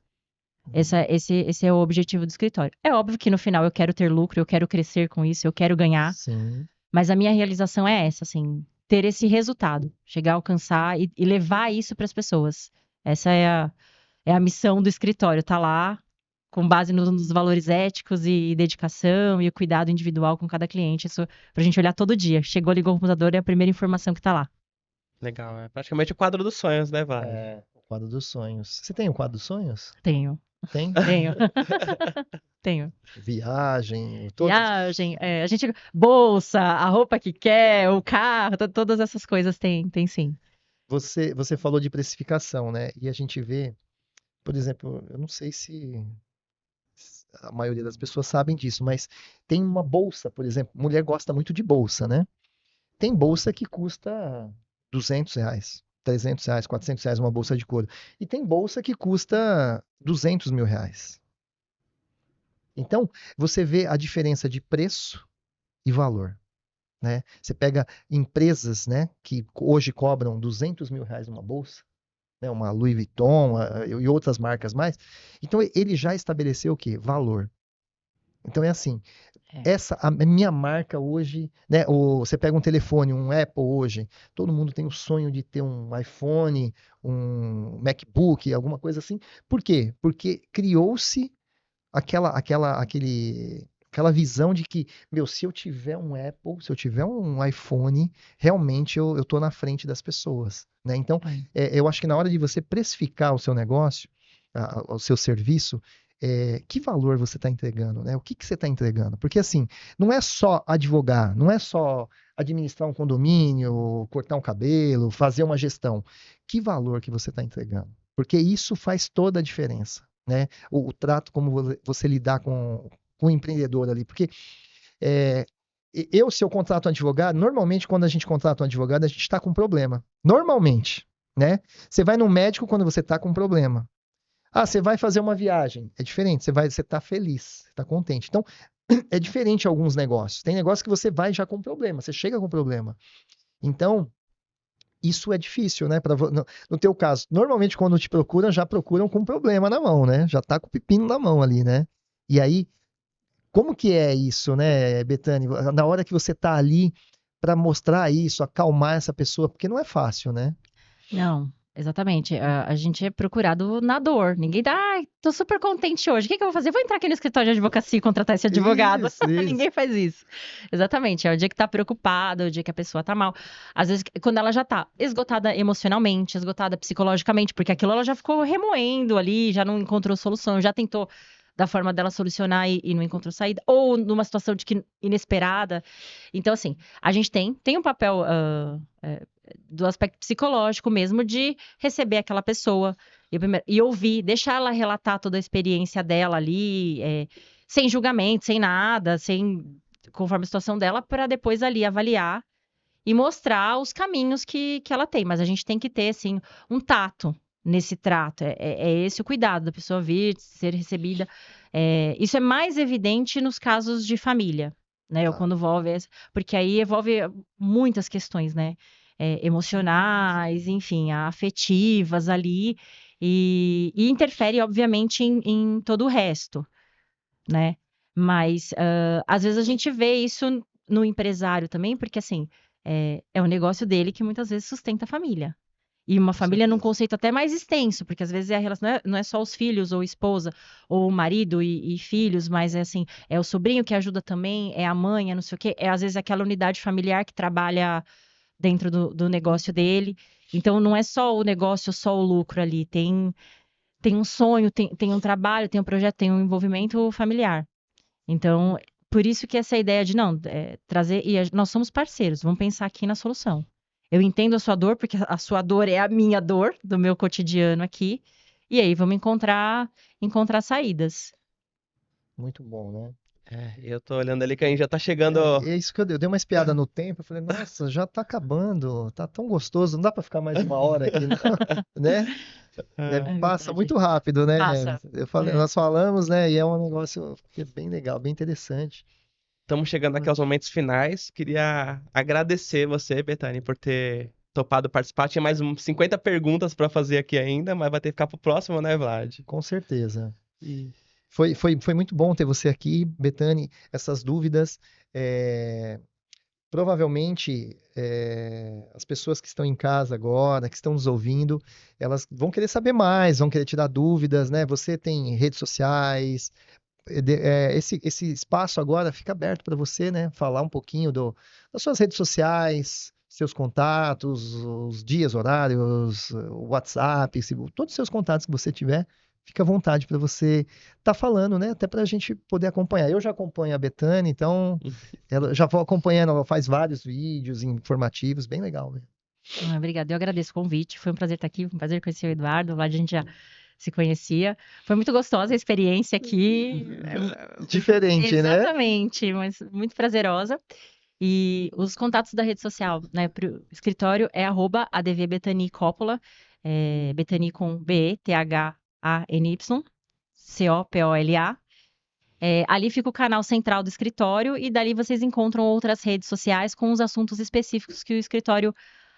Esse é o objetivo do escritório. É óbvio que no final eu quero ter lucro, eu quero crescer com isso, eu quero ganhar, Sim. mas a minha realização é essa, assim, ter esse resultado, chegar a alcançar e levar isso para as pessoas. Essa é a missão do escritório, tá lá com base nos valores éticos e dedicação e o cuidado individual com cada cliente. Isso pra gente olhar todo dia. Chegou, ligou o computador, é a primeira informação que tá lá. Legal. É praticamente o quadro dos sonhos, né, Vlad? O quadro dos sonhos. Você tem o quadro dos sonhos? Tenho, Tem? tenho. Tenho. Viagem, todos. Viagem, a gente. Bolsa, a roupa que quer, o carro, todas essas coisas tem sim. Você falou de precificação, né? E a gente vê, por exemplo, eu não sei se a maioria das pessoas sabem disso, mas tem uma bolsa, por exemplo, mulher gosta muito de bolsa, né? Tem bolsa que custa R$ 200, R$ 300, R$ 400 uma bolsa de couro. E tem bolsa que custa R$ 200.000. Então, você vê a diferença de preço e valor, né? Você pega empresas, né, que hoje cobram R$ 200.000 numa bolsa, né, uma Louis Vuitton e outras marcas mais. Então, ele já estabeleceu o quê? Valor. Então, é assim, É. a minha marca hoje, né? Você pega um telefone, um Apple hoje, todo mundo tem o sonho de ter um iPhone, um MacBook, alguma coisa assim. Por quê? Porque criou-se aquela visão de que, meu, se eu tiver um Apple, se eu tiver um iPhone, realmente eu tô na frente das pessoas, né? Então, eu acho que na hora de você precificar o seu negócio, o seu serviço, que valor você está entregando, né? O que você está entregando? Porque assim, não é só advogar, não é só administrar um condomínio, cortar um cabelo, fazer uma gestão. Que valor que você está entregando? Porque isso faz toda a diferença, né? O trato, como você lidar com o empreendedor ali. Porque se eu contrato um advogado, normalmente quando a gente contrata um advogado, a gente está com um problema. Normalmente, né? Você vai no médico quando você está com um problema. Ah, você vai fazer uma viagem. É diferente, você tá feliz, você tá contente. Então, é diferente alguns negócios. Tem negócio que você vai já com problema, você chega com problema. Então, isso é difícil, né? No teu caso, normalmente quando te procuram, já procuram com problema na mão, né? Já tá com o pepino na mão ali, né? E aí, como que é isso, né, Bethany? Na hora que você tá ali para mostrar isso, acalmar essa pessoa, porque não é fácil, né? Não, exatamente. A gente é procurado na dor. Ninguém dá, tô super contente hoje. O que que eu vou fazer? Vou entrar aqui no escritório de advocacia e contratar esse advogado. Isso. Ninguém faz isso. Exatamente. É o dia que tá preocupado, é o dia que a pessoa tá mal. Às vezes, quando ela já tá esgotada emocionalmente, esgotada psicologicamente, porque aquilo ela já ficou remoendo ali, já não encontrou solução, já tentou da forma dela solucionar e não encontrou saída, ou numa situação de que inesperada. Então, assim, a gente tem um papel do aspecto psicológico mesmo, de receber aquela pessoa e ouvir, deixar ela relatar toda a experiência dela ali, sem julgamento, sem nada, conforme a situação dela, para depois ali avaliar e mostrar os caminhos que ela tem. Mas a gente tem que ter, assim, um tato nesse trato. É esse o cuidado da pessoa vir, ser recebida. Isso é mais evidente nos casos de família, né? Ou Tá. quando envolve, porque aí envolve muitas questões, né? Emocionais, enfim, afetivas ali, e interfere, obviamente, em todo o resto, né? Mas às vezes a gente vê isso no empresário também, porque assim, é o negócio dele que muitas vezes sustenta a família. E uma Com família num certeza. conceito até mais extenso, porque às vezes a relação não é só os filhos ou esposa, ou o marido e filhos, mas é assim, é o sobrinho que ajuda também, é a mãe, é não sei o quê, é às vezes aquela unidade familiar que trabalha dentro do negócio dele. Então não é só o negócio, só o lucro ali, tem um sonho, tem um trabalho, tem um projeto, tem um envolvimento familiar. Então, por isso que essa ideia de não, trazer, nós somos parceiros, vamos pensar aqui na solução. Eu entendo a sua dor, porque a sua dor é a minha dor do meu cotidiano aqui. E aí, vamos encontrar saídas. Muito bom, né? Eu tô olhando ali que a gente já tá chegando. É isso que eu dei uma espiada no tempo, eu falei, nossa, já tá acabando, tá tão gostoso, não dá pra ficar mais uma hora aqui, não, né? Ah, É Passa verdade. muito rápido, né? Passa. Eu falei, É. nós falamos, né? E é um negócio que é bem legal, bem interessante. Estamos chegando aqui aos momentos finais. Queria agradecer você, Bethany, por ter topado participar. Tinha mais 50 perguntas para fazer aqui ainda, mas vai ter que ficar pro próximo, né, Vlad? Com certeza. E Foi muito bom ter você aqui, Bethany. Essas dúvidas, provavelmente as pessoas que estão em casa agora, que estão nos ouvindo, elas vão querer saber mais, vão querer tirar dúvidas, né? Você tem redes sociais, esse espaço agora fica aberto para você, né? Falar um pouquinho das suas redes sociais, seus contatos, os dias, horários, o WhatsApp, todos os seus contatos que você tiver, fica à vontade para você estar falando, né? Até para a gente poder acompanhar. Eu já acompanho a Bethany, então já vou acompanhando, ela faz vários vídeos informativos, bem legal, né? Obrigada, eu agradeço o convite. Foi um prazer estar aqui, foi um prazer conhecer o Eduardo. Lá a gente já se conhecia. Foi muito gostosa a experiência aqui. Diferente, né? Exatamente, mas muito prazerosa. E os contatos da rede social, né, para o escritório é @advbetany Coppola, Bethany com BETHANY, COPOLA. Ali fica o canal central do escritório e dali vocês encontram outras redes sociais com os assuntos específicos que o escritório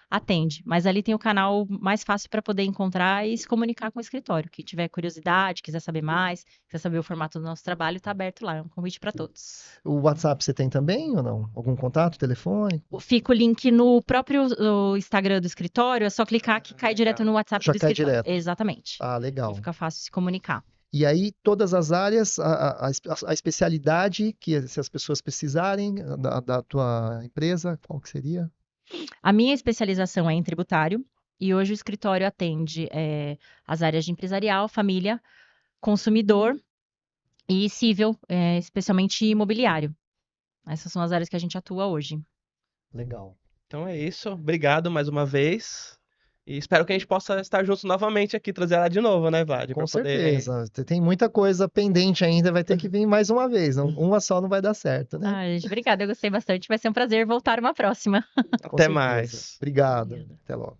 atende. Mas ali tem o canal mais fácil para poder encontrar e se comunicar com o escritório. Quem tiver curiosidade, quiser saber mais, quiser saber o formato do nosso trabalho, está aberto lá. É um convite para todos. O WhatsApp você tem também ou não? Algum contato, telefone? Fica o link no próprio Instagram do escritório, é só clicar que cai direto no WhatsApp Já do cai escritório. direto. Exatamente. Ah, E legal. fica fácil se comunicar. E aí, todas as áreas, a especialidade que se as pessoas precisarem da tua empresa, qual que seria? A minha especialização é em tributário e hoje o escritório atende as áreas de empresarial, família, consumidor e civil, especialmente imobiliário. Essas são as áreas que a gente atua hoje. Legal. então é isso. Obrigado mais uma vez. E espero que a gente possa estar juntos novamente aqui, trazer ela de novo, né, Vlad? Com Pra poder. certeza. Tem muita coisa pendente ainda, vai ter que vir mais uma vez. Uma só não vai dar certo, né? Gente, obrigada, eu gostei bastante. Vai ser um prazer voltar uma próxima. Com Até certeza. mais. Obrigado. Obrigada. Até logo.